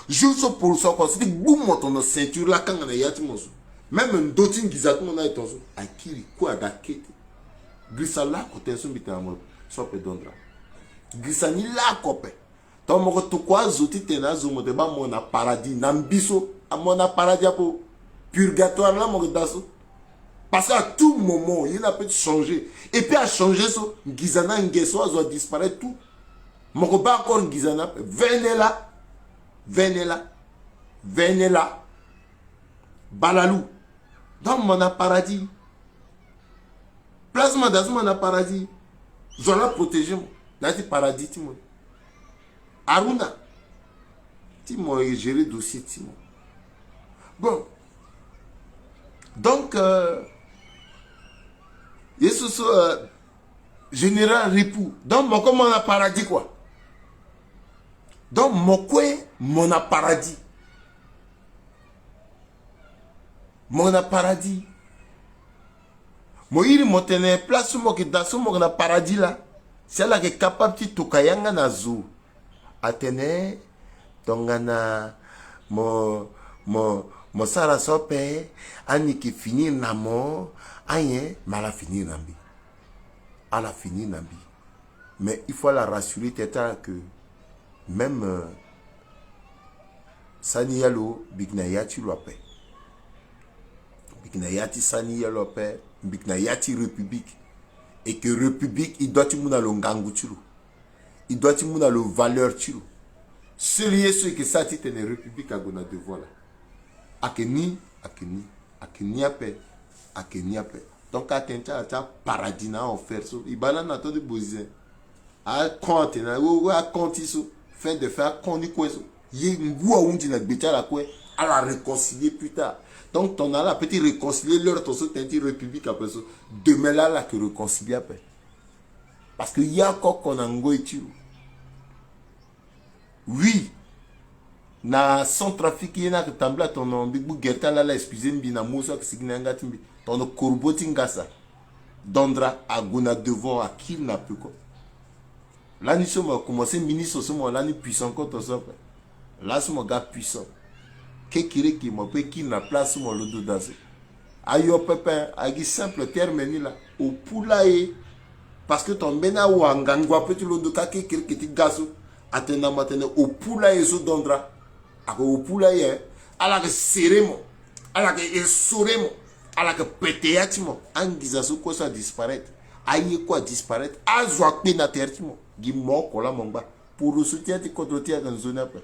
Juste pour ça quand c'est boum ton ceinture là quand on a yati mon. Même un dotin gizat mon a ton akiri quoi dakete. Grisa la côté son bitamo so pe dondra. Grisa ni la kope. Ton mo to kwa zoti tenazo mo de ba mo na paradis nambiso a mo na paradis pour purgatoire là mo daso. Parce qu'à tout moment il a peut changer et puis à changer ça gizana ngeso a disparaître tout. Mon pas encore en Gizana, venez là, balalou, dans mon paradis, plasma dans mon paradis, Zola protégé, dans le paradis, Timon. Aruna, Timon est géré dossier, Timon. Bon, donc, Yesus, général Ripou, donc, mon paradis, quoi. Donc, mon paradis. Mon paradis. Mon il motene place mo que dans mon paradis là. C'est là que capable ti tokayanga na zo. Atene tongana mo sara sope ani ki finir na mo ayen mala finir nambi. Ala finir nambi. Mais il faut la rassurer teta que même Sani Yalo, Bignayati Lope. Bignayati Sani Yalo, Bignayati République. Et que République, il doit y avoir le ngangu tiro. Il doit y avoir le valeur tiro. Celui qui ça titre une République à Gona de voilà. Akeni ape. Donc à tenta paradis na offert so. Ibala na to de bozé. A compte na ou a compte so. Fait de faire qu'on y quoi y ngua undi na beta la quoi à la réconcilier plus tard. Donc ton ala petit réconcilier leur ton so tenti république après ça demain là que réconcilier après parce que y a encore qu'on a ngoi tu oui na sans trafic y na que tambla ton nom big bou gerta là excusez moi na moso que signa ngatimbi ton korboti ngasa dondra aguna devant à qui n'a plus quoi. Là, nous sommes commencé ministre, nous sommes puissant contre ça. Là, nous sommes gars puissants. Qui m'a fait qui n'a place sur le dos d'azé. Ayo pépin, avec simple terme là, au poulailler. Parce que ton mena ou angangwa petit le dos qui te gazo, attendant maintenant au poulailler sous dondra. Au poulailler, à la serré, à la essoré, à la pétéatimo, en guisazo quoi ça disparaître. Aïe quoi disparaître, à zoakpe na tertimo. Guimmo, kola mongba. Pour le soutien de contre dans zone après.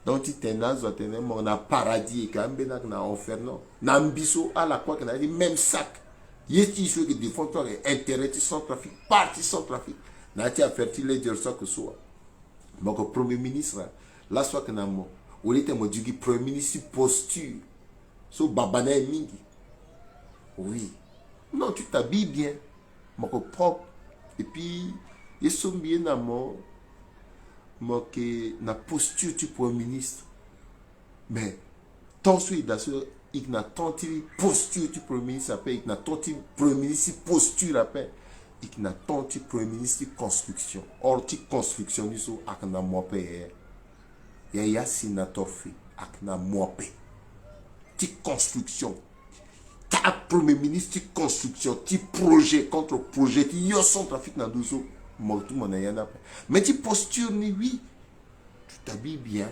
Donc tu t'es dans mon paradis et quand même na enfer non. Nambiso à la quoi qu'on a dit même sac. Yeti ceux qui défendent toi intérêt sans trafic, parti sans trafic. Na ti a fertilé dire ça que soit. Mon premier ministre là soit que na mo. Ou était mo du premier ministre posture. So babana mingi. Oui. Non, tu t'habilles bien. Mon propre et puis ils sont bien à moi que na posture du premier ministre mais tant soit d'ailleurs il n'a tant posture du premier ministre après il n'a tant premier ministre posture après il n'a tant premier ministre construction or ti construction ni so akna mope ya sénateur fait akna mope ti construction ta premier ministre construction ti projet contre projet ti yo son trafic na douzo mortu mon ayana mais ti posture ni oui tu t'habilles bien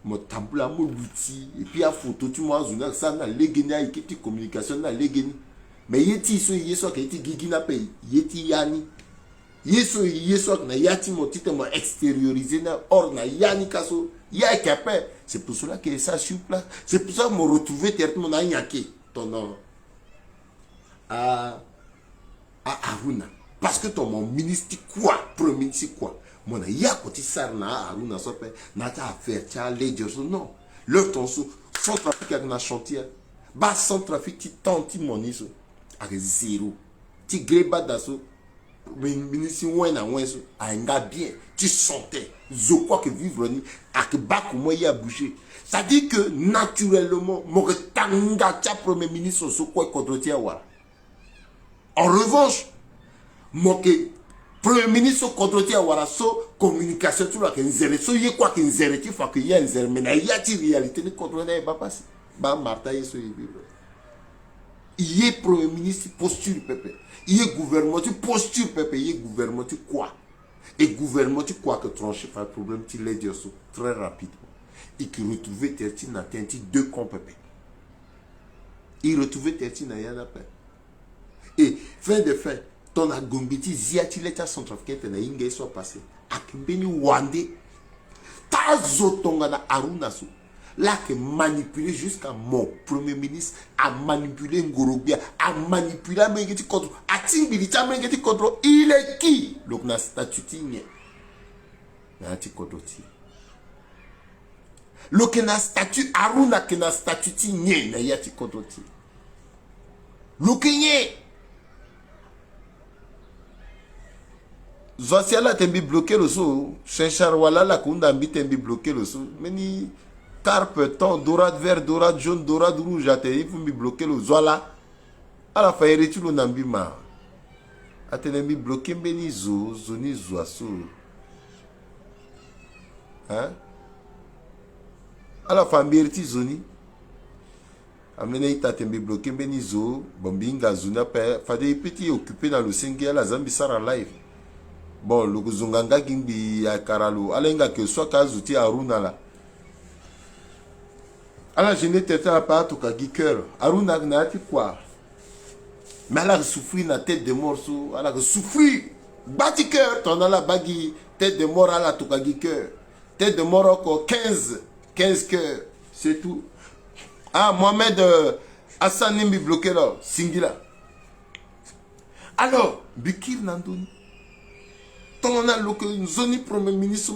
mon tambula mon outil et puis à photo tu m'as zuna ça na legena et qui communication na legeni mais yeti so yeso ka yeti gigina pe yeti yani yeso na yati mon titre mo extérioriser na or na yani kaso ya capé c'est pour cela que ça sur place c'est pour ça que me retrouver directement na nyake ton nom à Aruna parce que ton mon ministre quoi premier ministre quoi mon ya côté ça na Aruna so pe na ta affaire tu as les non leur ton sous sans trafic avec na chantier bas sans trafic ti tanti mon iso avec zéro ti greba daso ministre ouais na ouais so a nga bien tu sentais je crois que vivre ni avec bas comment il a bougé ça dit que naturellement mon retanga cha premier ministre so quoi contre tia wa en revanche mon premier ministre contre tia wa so communication tout là que nzere so y quoi que nzere tu faut que y a nzere mais il y a ti réalité ni contre na ba passer ba marta yeso y est premier ministre posture peuple y est gouvernement tu posture peuple y est gouvernement tu quoi et gouvernement tu quoi que trancher pas problème tu les dire ça très rapidement et qui retrouver terti na tenti deux comptes peuple il retrouver terti na yana pe et fin de fin ton agombiti ziati leta centrafricain na inge soit passé akimbeni wande tazotonga na Aruna so là que manipuler jusqu'à mon premier ministre a manipulé Ngorobia a manipulé Mengeti contre a Timbilita Mengeti contre il est qui donc na statut ni na ti contre ti lo que na statut Aruna que na statut ni na ya ti contre ti lo que ni Zosiala tembi bloqué le sou Chencharwala la kunda mbi tembi bloqué le sou meni carpe, ton, dorade vert, dorade jaune, dorade rouge, il faut me bloquer le zoala. À la fin, il le nambima. Atenembi bloqué beni zo, zoni zoaso. Hein? À la fin, il zoni. Amene ita tembi bloqué beni zo, bombinga zona pe, fade petit occupé dans le singe à la Zambisara live. Bon, le zonganga gimbi à Karalo, alenga que soit kazuti Aruna là. Alors, je n'étais pas tout cas cœur. Aruna n'a dit quoi? Mais elle a souffert dans la tête de morceaux. Elle a souffert. Bati cœur. T'en as la bagui. Tête de mort à la tout cas cœur. Tête de mort encore 15 cœurs. C'est tout. Ah, Mohamed Hassan Nimbi bloqué là. Singila. Alors, Bikir Nandouni. T'en as le zone premier ministre.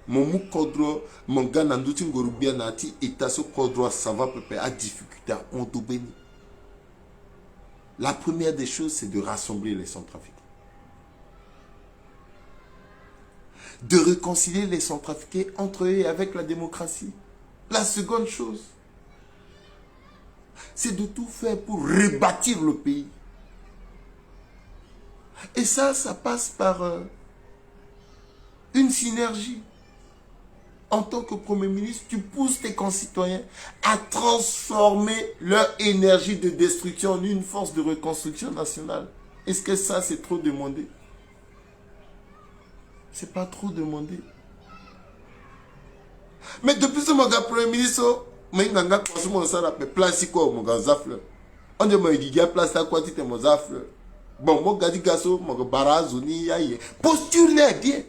Mon mou kodro, mon gars n'andouti ngorubia nati état so kodro ça va peu à difficulté à béni. La première des choses c'est de rassembler les centrafricains. De réconcilier les centrafricains entre eux et avec la démocratie. La seconde chose c'est de tout faire pour rebâtir le pays. Et ça passe par une synergie. En tant que Premier ministre, tu pousses tes concitoyens à transformer leur énergie de destruction en une force de reconstruction nationale. Est-ce que ça, c'est trop demandé? C'est pas trop demandé. Mais depuis ce moment, Premier ministre, je place quoi, mon gars, zafle. On dit, moi, il y a place à quoi, tu t'es mon zafle. Bon, mon gars, gasso, mon gars, barazoni, posture n'est bien.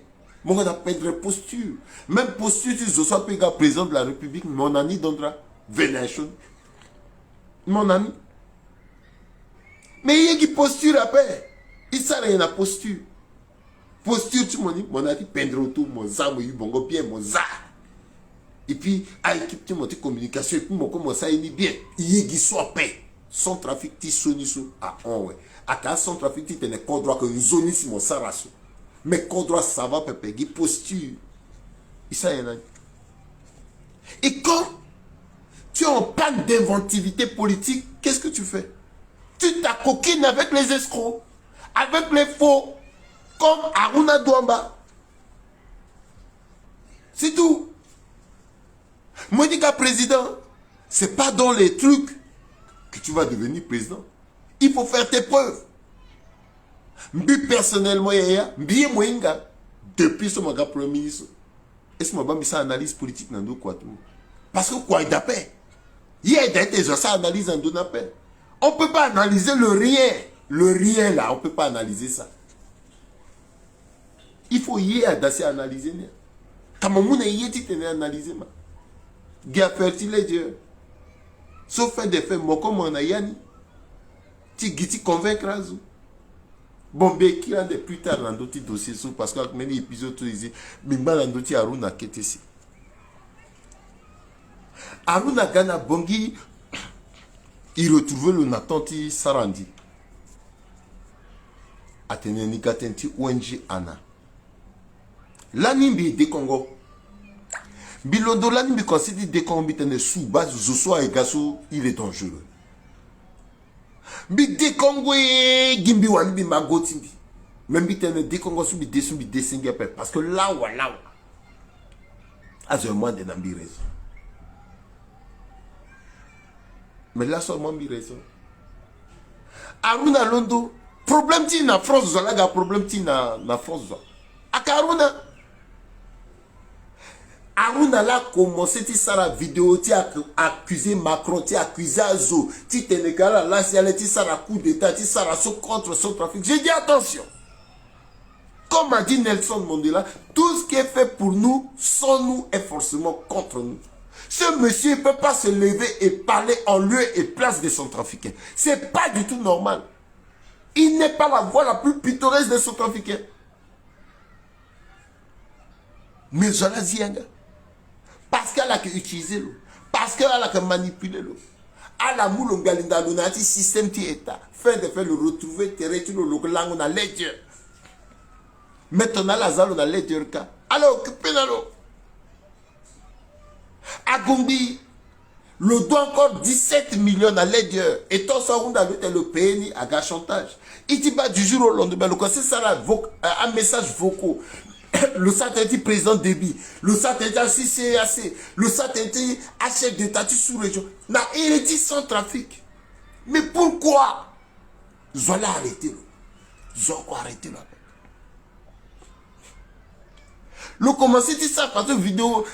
Mon gars, perdre posture. Même posture, si je sois président de la République, mon ami donnera vénation. Mon ami. Mais il y a qui posture après. Il s'arrête rien à posture. Posture, tu m'as dit, mon ami, peindre tout, mon za, mon bongo bien, mon za. Et puis, à l'équipe, tu m'as dit communication, et puis, mon comment ça, il est bien. Il y a qui soit paix. Sans trafic, tu sonnes sous. Ah, ouais. À cas, sans trafic, tu t'es qu'on droit que nous zone si mon sarasso. Mais qu'on doit savoir, pépé, qui posture. Et ça, il y en a. Et quand tu es en panne d'inventivité politique, qu'est-ce que tu fais? Tu t'acoquines avec les escrocs, avec les faux, comme Aruna Douamba. C'est tout. Moi, je dis qu'un président, c'est pas dans les trucs que tu vas devenir président. Il faut faire tes preuves. Personnellement, depuis ce moment, Premier ministre. est-ce que je ça analyse politique dans quoi tout? Parce que quoi d'après? Il y a des gens ça analyse en donnant paix. On ne peut pas analyser le rien. Le rien là, on ne peut pas analyser ça. Il faut y aller d'assez analyser. Comme on a y été analysé. Guerre fertile Dieu. Sauf fait des faits, moi comme on a yani. Tu convaincre. Bon, mais qui a des plus tard dans d'autres dossiers parce que les épisodes utilisés, mais dans d'autres Aruna qui est ici. Aruna Gana Bongi, il retrouvait le Natanti Sarandi. Atene Nikatenti ONG Ana. L'animbi de Congo. Bilondo l'animbi considère de Congo bitene sous base Zosoa et Gasso, il est dangereux. Bi de Congo et Gimbi Wanibi Magotimbi. Même bitene de Congo sous bi dessingue parce que là ou là. À un moment de Nambi raison. Mais là seulement bi raison. Aruna Londo, problème ti na France zolaga problème ti na France zo. Akaruna Aruna là commencé ti ça la vidéo ti accusé Macron ti accusé Azo ti Ténégal là si elle ti ça la coup d'état ti ça la contre son trafic. J'ai dit attention. Comme a dit Nelson Mandela, tout ce qui est fait pour nous sans nous est forcément contre nous. Ce monsieur ne peut pas se lever et parler en lieu et place des Centrafricains. C'est pas du tout normal. Il n'est pas la voix la plus pittoresque des Centrafricains. Mais je l'ai dit, parce qu'elle a utilisé l'eau, parce qu'elle a manipulé l'eau. À la moule, on a un système qui est fait de faire le retrouver, territoire, le langue, on a l'aide. Maintenant, la zone, on a l'aide. Alors, occupez l'eau. À Gombi, le doit encore 17 millions à l'aide. Et tout ça, on a le pays à gars chantage. Il dit pas du jour au lendemain, le conseil, ça un message vocal. Le satellite président Déby, le satellite CCAC, le satellite chef d'État sous-région. Il est dit sans trafic. Mais pourquoi? Ils ont arrêté. Ils ont arrêté là. Le commencé dit ça parce que vidéo,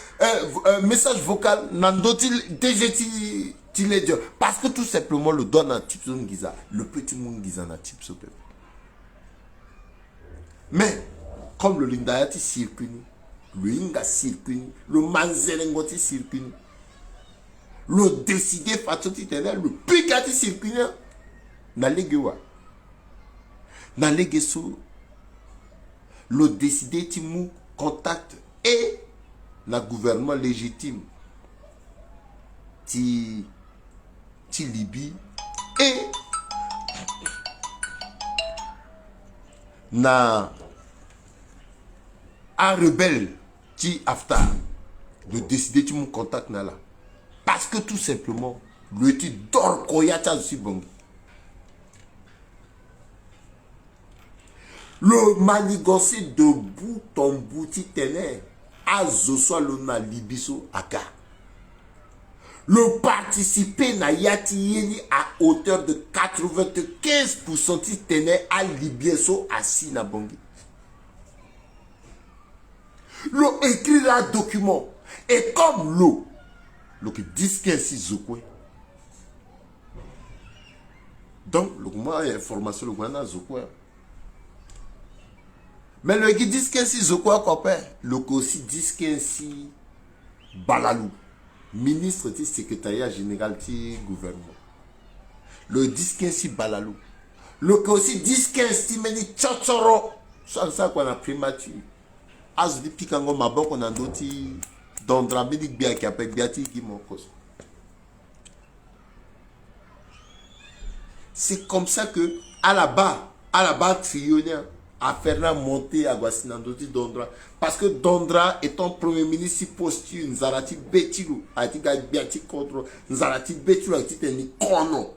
message vocal, n'en-t-il DGT parce que tout simplement le doigt dans type zone giza, le petit monde giza dans type so peuple. Mais comme le Lindayati circule, le Inga circule, le Manzelengoti circule, le décidé Fatoti Ténel, le Picati circule, dans les Gewa, dans les Gesso, le décidé Timou contact et le gouvernement légitime ti Libye et na un rebelle qui Haftar de décider de mon contact là parce que tout simplement le petit dor koyata aussi bon le manigancé de bout en bout ti tenait à Zosoa le na Libiso aka le participer na yati à hauteur de 95% ti tenait à Libieso assis na Bangui. L'eau écrit là document et comme l'eau qui disque ainsi zokwe donc le comment information le gouvernement zokwe mais le qui disque ainsi zokwe copain le aussi disque ainsi Balalou ministre du secrétariat général du gouvernement le disque ainsi Balalou le aussi disque ainsi meni tchotoro ça qu'on a primature as di pikango maboko na ndoti dondra bidik bia ki apek biati ki mokos. C'est comme ça que à la barre trillionnaire à faire monter à Guasinandoti Dondra parce que Dondra étant premier ministre postule Nzarati Betilo a dit biati contre Nzarati Betilo a dit ni kono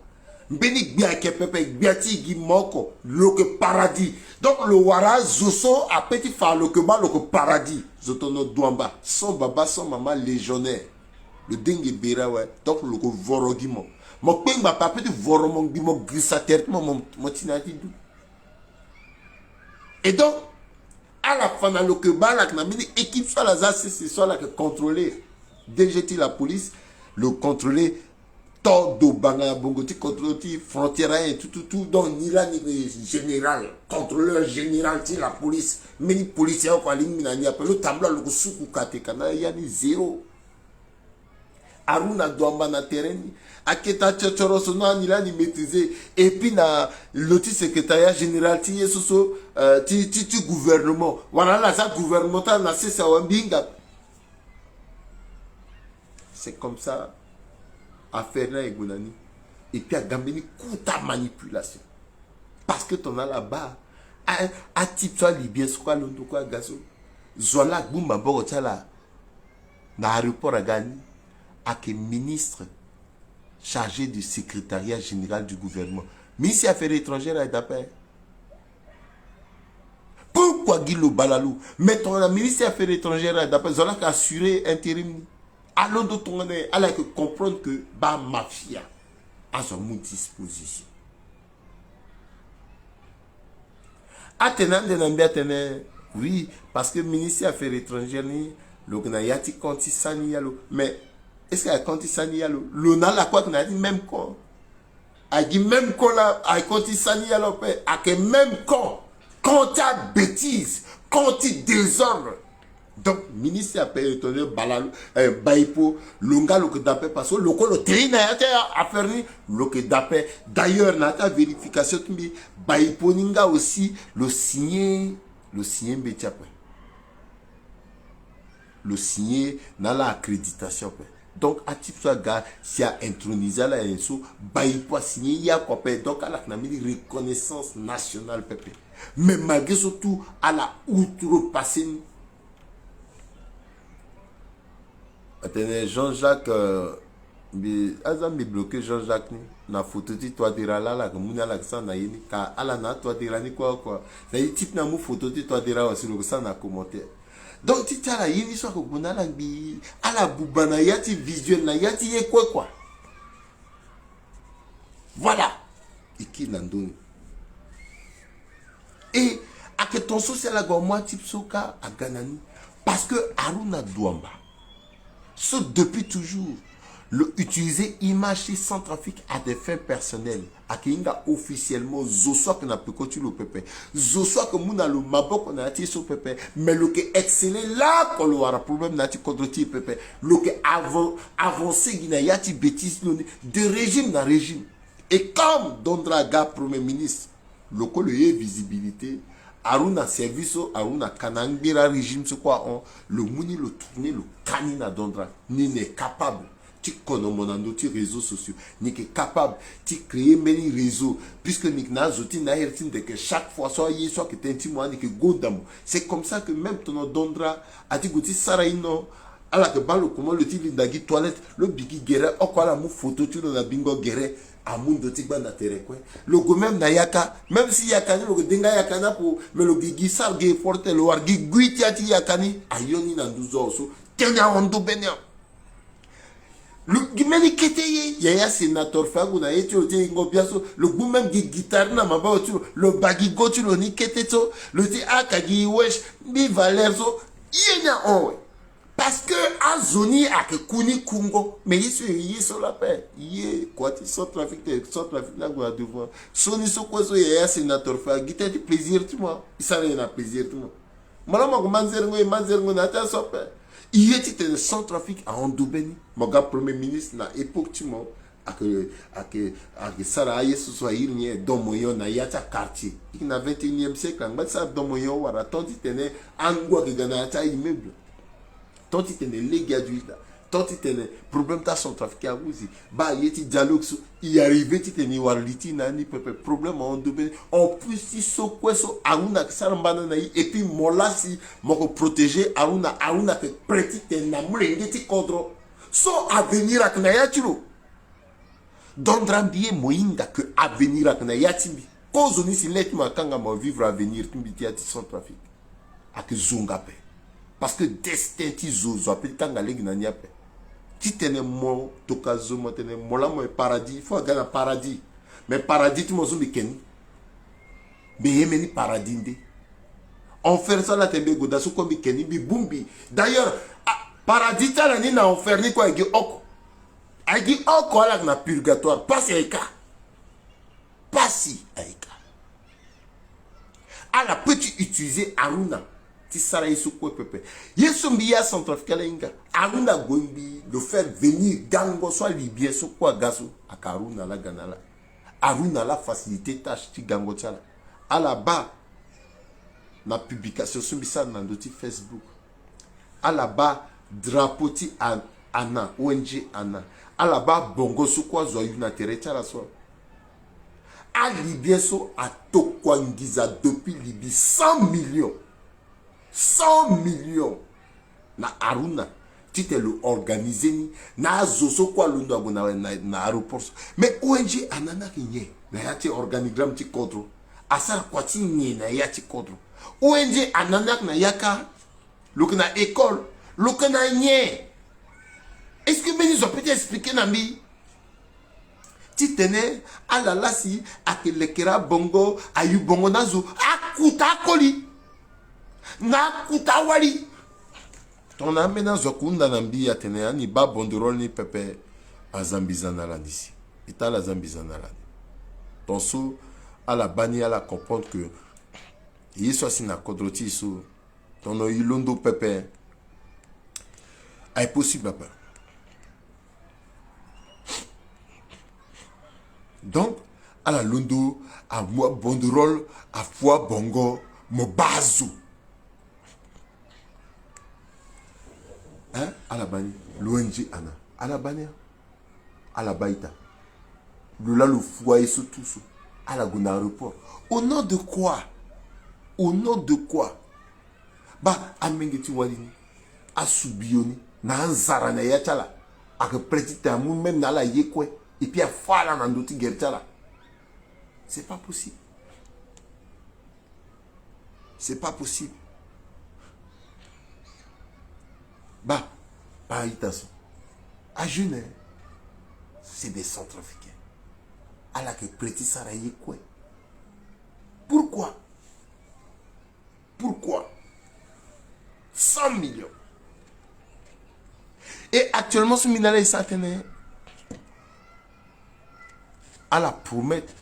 Bénik bien que pepe biati gi moko le paradis donc le wara zoso a petit fa le que le paradis zotono douamba son baba son maman légionnaire le dengue bera ouais donc le vorogimo mo peng ba papa de voromong bimo grisater mo tinati du et donc à la fin dans le que balak na mini équipe soit la c'est soit la que contrôler DGT la police le contrôler tout do banga bongo ti contrôler ti frontière et tout donc ni là ni général contrôleur général ti la police mini policier quoi ligne na ni appelle le tableau le suku kate kana ya ni zéro Aruna doamba na terrain aketa tchoro sona ni là ni maîtriser et puis na l'outil secrétariat général ti soso ti gouvernement voilà là ça gouvernemental na c'est ça wambinga c'est comme ça affaire na egonani et puis à gambeni kuta manipulation parce que ton as là-bas a type soit libyen soit londo quoi gaso zola bumba boko tala na aéroport à Gani avec un ministre chargé du secrétariat général du gouvernement. Ministre des Affaires étrangères à Edapé. Pourquoi Guilo Balalou? Mettons la ministre des Affaires étrangères à Edapé. Zola qui a assuré intérim. Allons de ton année. Alors que comprendre que ba mafia a son disposition. Attenant de l'ambiance, oui, parce que ministre des Affaires étrangères, le yati konti sani yalo. Mais est-ce qu'il y a konti sani yalo? L'on a la quoi qu'on a dit même con. A dit même con là, a konti sani yalo pe, a que même con. Quand tu as bêtise, quand tu désordre. Donc, ministre des Affaires étrangères, Balalou, Baipo, Longa, le que d'appel, parce que le co, le terrain a faire le que d'appel. D'ailleurs, dans ta vérification, Baipo Ninga aussi, le signé Bétiapé. Le signé dans l'accréditation. Donc, à titre de gars, si a intronisé la INSO, Baipo a signé, il y a quoi. Donc, à la reconnaissance nationale, pépé. Mais malgré surtout, à la outrepassée. Attendez, Jean-Jacques, azambi bloqué Jean-Jacques ni na photo ti toi dira là que muna la ça na yini ka ala na toi dira ni quoi na yi type na mu photo ti toi dira aussi le ça na commentaire donc ti tala yini soit que muna la bi ala bubana yati visuel na yati ye quoi voilà iki nandoni et à que ton social la moi type soka à Ganani parce que Aruna Douamba depuis toujours, utiliser image sans trafic à des fins personnelles. À Kinga officiellement, Zoswa que n'a pas continué le pépé. Zoswa que mouna le mabok on a attiré sur pépé. Mais le qui excellent là, qu'on aura problème n'a contre le pépé. Le qui avancé, il y a des bêtises de régime dans régime. Et comme Dondraga, premier ministre, le co le visibilité. Aruna service Aruna kanangira régime c'est quoi on le mouni le tourner le canina d'Ondra ni n'est capable tu connais mon ando réseaux sociaux ni est capable tu créer many réseaux puisque ni na zoti na hertin de que chaque fois soit que t'es intime ni que godamo c'est comme ça que même ton d'Ondra a dit goti saraino ala que balo comment le tili ndagi toilette le bigi guerre o quoi la mu photo tu na bingo guerre amundo tigba na tere quoi logo même na yaka même si yakani logo denga yakana pour mais le gigi sarge forte le wargi guiti ati yakani ayoni na nduzo so tenya ondo benya le gimeli keteye yaya sénateur fagu na eti ote ngo biaso le gou même guitare na maba tu le bagi go tu lo ni keteto le ti akagi wesh bi valer so yenya on parce que à zoni à que kuni kungo mais il sur la paix il quoi tu sors trafic là quoi devant soni so quoi so ya sénateur fa gita du plaisir tu moi ça rien à plaisir tu moi malama ko manzerngo na ta sope il était sans trafic à Ondobeni mon gars premier ministre na époque tu moi à que Sarah Yesu soit il domoyo na yata quartier il na 21e siècle en ça domoyo wara tandis tenait angwa que gana ta immeuble tant il tenait les gars du tant il tenait problème ta son trafic à vous bah il était dialogue il arrivait tu tenais warliti nani problème en deux en plus si so quoi so auna sarambana na et puis mola si moko protéger auna que petit na mlengeti contre so avenir ak na yatiro Dondrambie moinga que avenir ak na yatimbi cause ni si let makanga mo vivre avenir timbiti ati sans trafic ak zungape parce que destin ti zozo appelle tanga legi na niape ti tene mo tokazo mo tene mola mo paradis il faut gagner paradis mais paradis ti mo zo mikeni be yemeni paradis nde enfer ça la tembe goda so kombi keni bi bumbi. D'ailleurs, paradis ta ni na enfer ni quoi egi oko. Egi oko ala na purgatoire, passe aika. Passi aika. Ala peux-tu utiliser Aruna? Ti sara yesu quoi pepe. Yesu mbiya centrafricain inga. Aruna gombi le faire venir gango soit libyen so quoi gaso akaruna la ganala. Aruna la facilité tâche ti gango tala. Ala ba na publication sur bisa na ndoti Facebook. Ala ba drapeau ti ana ONG ana. Ala ba bongo so quoi zo yuna tereta la so. A libyen so a tokwangiza depuis Libye 100 millions. 100 millions na Aruna tite le organisé ni na zoso kwa lundo abona na aéroport mais ONG anana kinye na yati organigramme ti kodro asar kwati ni na yati kodro ONG anana na yaka lokana école lokana nye. Est-ce que nous ont peut-être expliqué na mi titene ala lasi akelekera bongo ayu bongo nazo akuta koli na kutawali ton amena zokunda na mbi atene ani ba bonderol ni pepe azambizana la d'ici itala zambizana la ton so ala bani ala comprendre que yeso sina kodroti so ton ilondo pepe est possible papa. Donc à la londo à moi bonderol à foi bongo mo bazu. Hein? À la bani, l'ONG Anna, à la bani, à la baïta, le foyer sous tout ça, à la gona aéroport. Au nom de quoi? Au nom de quoi? Bah, amengeti walini, a subioni, na anzara na yachala, a que petit amour même na la yekwe, et puis à fala na ndoti gerchala. C'est pas possible. C'est pas possible. Bah, par Itason, à Genève, c'est des centrafricains. À la que prêter ça quoi? Pourquoi? Pourquoi? 100 millions. Et actuellement, ce minala est certainement à la promettre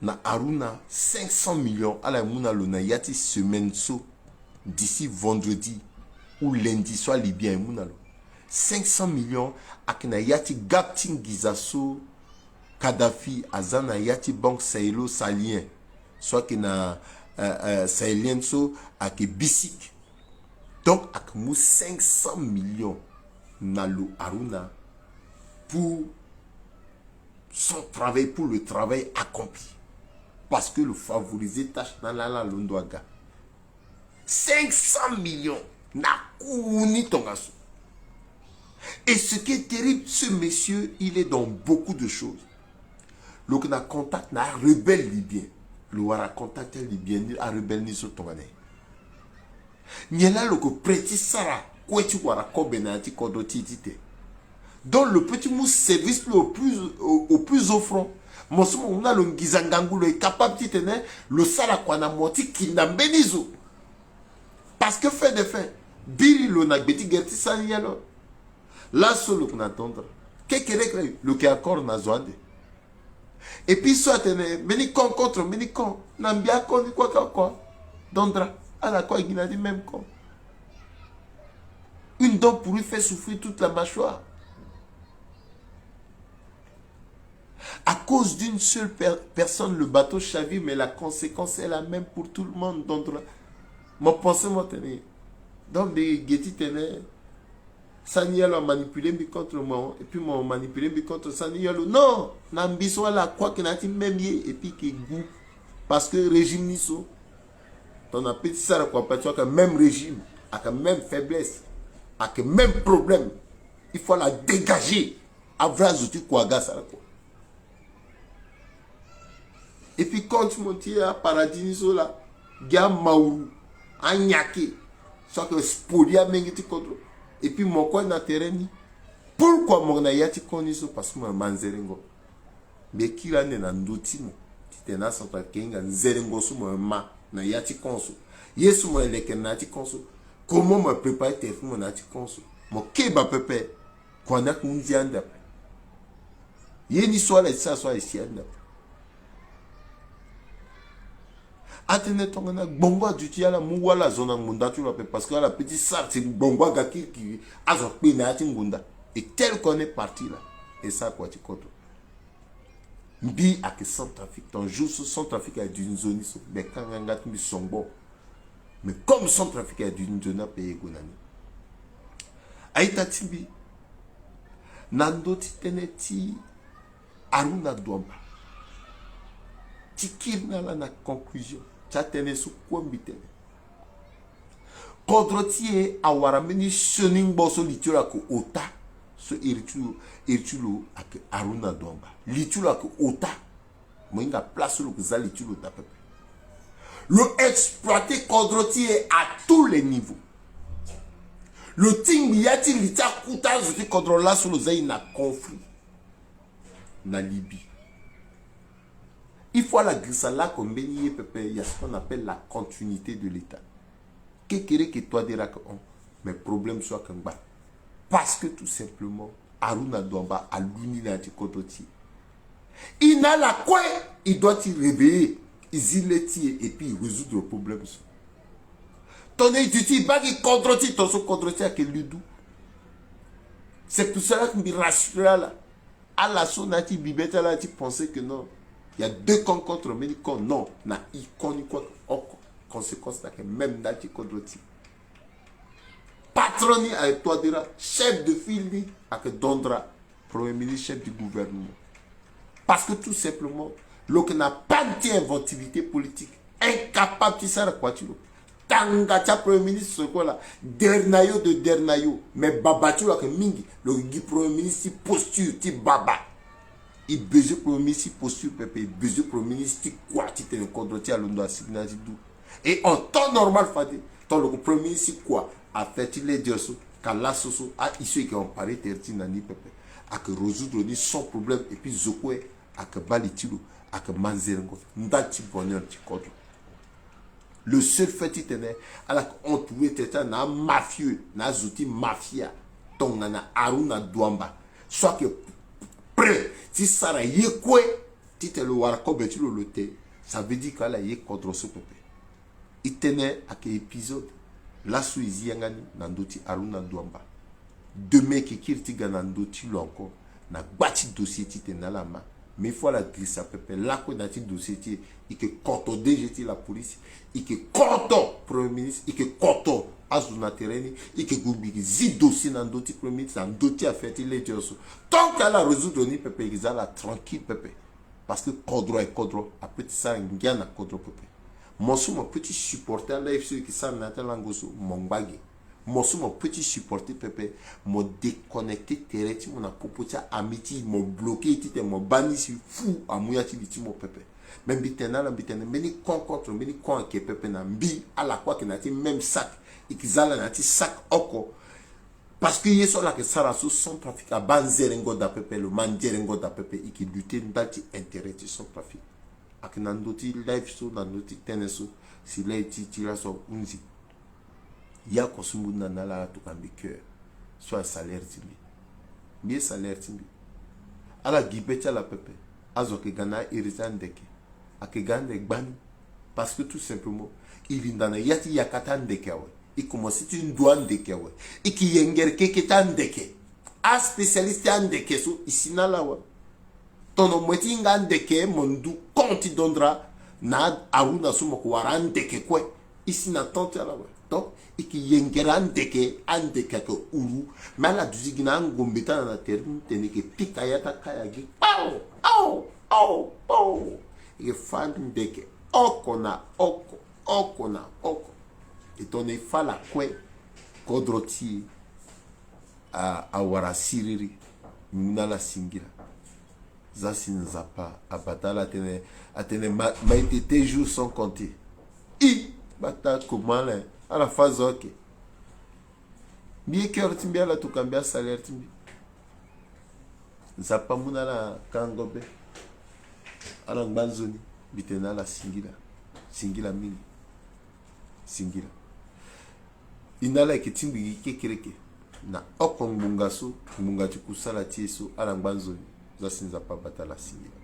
na Aruna 500 millions à la mouna lona yati semaine so d'ici vendredi ou lundi soit libyen mounalo 500 millions akina yati gapting gizaso Kadhafi azana yati banque Sahelo salien soit kina sahélien so ake bisik donc ak mou 500 millions na lo Aruna pour son travail, pour le travail accompli parce que le favorisé tâche dans la londoaga 500 millions na kouni tongaso. Et ce qui est terrible, ce monsieur, il est dans beaucoup de choses. Le na contact na rebelle libyen. Le wara contact libyen a rebelle ni so tongane. Nyela le ko preti sara kwetu wara kobenati kodoti tite. Dans le petit mou service au plus offrant. Mon on a le ngizangangulo est capable de tenir le sara kwa na moti kinambenizo. Parce que fait de fait, biri lo na beti gerti sanyalo. Là solo qu'on attendre. Qu'est-ce le qui accorde na zoande. Et puis soit tenir meni con contre meni con nambia con quoi. Dondra à la quoi il a dit même con. Une dent pour lui faire souffrir toute la mâchoire. À cause d'une seule personne, le bateau chavire, mais la conséquence est la même pour tout le monde. Donc, mon pensée m'a tenu. Donc, des guettis tenaient. Saniel a manipulé contre moi, et puis m'a manipulé contre Saniel. Non, n'ambition la quoi qu'il a dit même et puis qui goût. Parce que régime nisso. Ton appétit, ça, la quoi, tu as même régime, avec la même faiblesse, avec le même problème. Il faut la dégager. Avant, je dis quoi, gars, ça, quoi. Et puis quand tu montes à Paradis là, Gam Maourou, Anyake, soit que Spolia Mengiti Kodro, et puis mon coin na terrain. Pourquoi mon ayati koniso? Parce que mon manzerengo. Mais qui l'a né dans l'outil, tu t'es na central kenga, zerengo sous mon ma, na yati konso. Yesu mo eleke nati konso. Comment me préparer tes fruits mon ati konso. Mo keba pepe. Kwana kunzi anda. Yeni swala sa soit ici anda. Atene tongana bongo du tia la muwala zona ngunda tu la parce que la petite sarti bongo gaki qui a zo pena ati ngunda. Et tel qu'on est parti là. Et ça quoi tu comptes. Mbi a que sans trafic. Ton jour sans trafic a d'une zone. Mais quand on a mis son bon. Mais comme sans trafic a d'une zone à payer gonani. Aïta timbi. Nando ti teneti Aruna Douamba. Ti kirna la na conclusion. Tcha tene su kwambi tene. Kodrotie awara meni shoning boso litura ko ota. So iritulo ak Aruna Douamba. Litura ko ota. Moinga place lo que za litulo ta pepe. Le exploiter Kodrotie à tous les niveaux. Le ting yati lita kuta zoti Kodrola sur le zaï na conflit. Na Libye. Il faut la grisala comme béni pepe, il y a ce qu'on appelle la continuité de l'État. Qu'est-ce que toi dira que mes problèmes soient comme bas. Parce que tout simplement, Aruna Douamba a l'uni l'anticototie. Il n'a la quoi, il doit y réveiller, il et puis résoudre le problème. Ton étudiant, il contrôle ton contrôle avec l'udou. C'est pour cela que je me rassure là. À la sonati bibeta là, tu pensais que non. Il y a deux camps contre Ménicon. Non, na icône quoi conséquence que même dans tu contre patroni avec toi dira chef de file avec Dondra premier ministre chef du gouvernement. Parce que tout simplement, l'autre n'a pas d'inventivité politique, incapable de faire quoi tu veux. Tangata premier ministre ce quoi là, dernayo de dernayo, mais babatu là que mingi, le premier ministre posture ti baba. Il besoin premier ministre posture pepe, il besoin premier ministre quoi tu te le condoti à l'ondo à signati dou. Et en temps normal fade, tant le premier ministre quoi a fait les dire ça, quand la soso a issu qui ont parlé terti nani pepe, a que résoudre ni sans problème et puis zokwe a que balitilo, a que manzerengo, ndati bonheur ti kodro. Le seul fait qui tenait à la entouré teta na mafieux na zouti mafia ton nana Aruna Douamba soit que prêt si ça la yekwe ti te le warako betu le loté ça veut dire qu'ala yé contre ce peuple il tenait à quel épisode la souizi yangani nandoti Aruna Douamba demain qui kirti ganandoti lo encore na bati dossier ti te na la main mais il faut la glisse à peu près là qu'on a dit dossier et que quand on DGT la police et que quand on premier ministre et que quand on azuna terrain et que goubi zi dossier dans d'autres premier ministre dans d'autres affaires les gens tant qu'elle a résoudre ni peuple ils la tranquille peuple parce que kodro et kodro après ça ngana kodro peuple mon petit supporter là FC qui ça n'a pas langoso mon bagé mon petit supporter peuple m'a déconnecté terrain ti mon apopoti amitié m'a bloqué ti mon banni si fou amuya ti mon peuple même bitena la bitena meni contre meni con que peuple na mbi à la quoi que na ti même sac et qui zala na ti sac oko parce que yeso la que sara sous son trafic à banzerengo da peuple le manjerengo da peuple et qui lutter ndati intérêt ti son trafic ak nandoti live so nandoti teneso si là ti la so unzi ya kosumbu na nala to kambi cœur soit salaire timbi bien salaire timbi ala gibecha la pepe azo ke gana iritan deke ake gande gban parce que tout simplement il indana yati yakata ndeke wa et comment si tu dois ndeke wa et qui yenger keke tan deke a spécialiste en deke so isina la wa tono mweti ngandeke mondu konti dondra na Aruna sumo ko warandeke kwe isina tante la wa donc et qui yengerandeke andeke ko uru mala duzigina ngombeta na terme teneke pikayata kayagi au et fan ndeke okona oko et ton fa la kwe kodroti a wara siriri muna la singira zasin zapa abatala atene maitete jours sans compter i bata comment là à la phase ok bien cœur timbia la tukambia salaire timbi zapa muna la kangobe ala ngbanzoni bitena la singila mingi singila inala ke timbi kekereke na oko ngunga so ngunga kusala tieso ala ngbanzo za sinza pa batala singila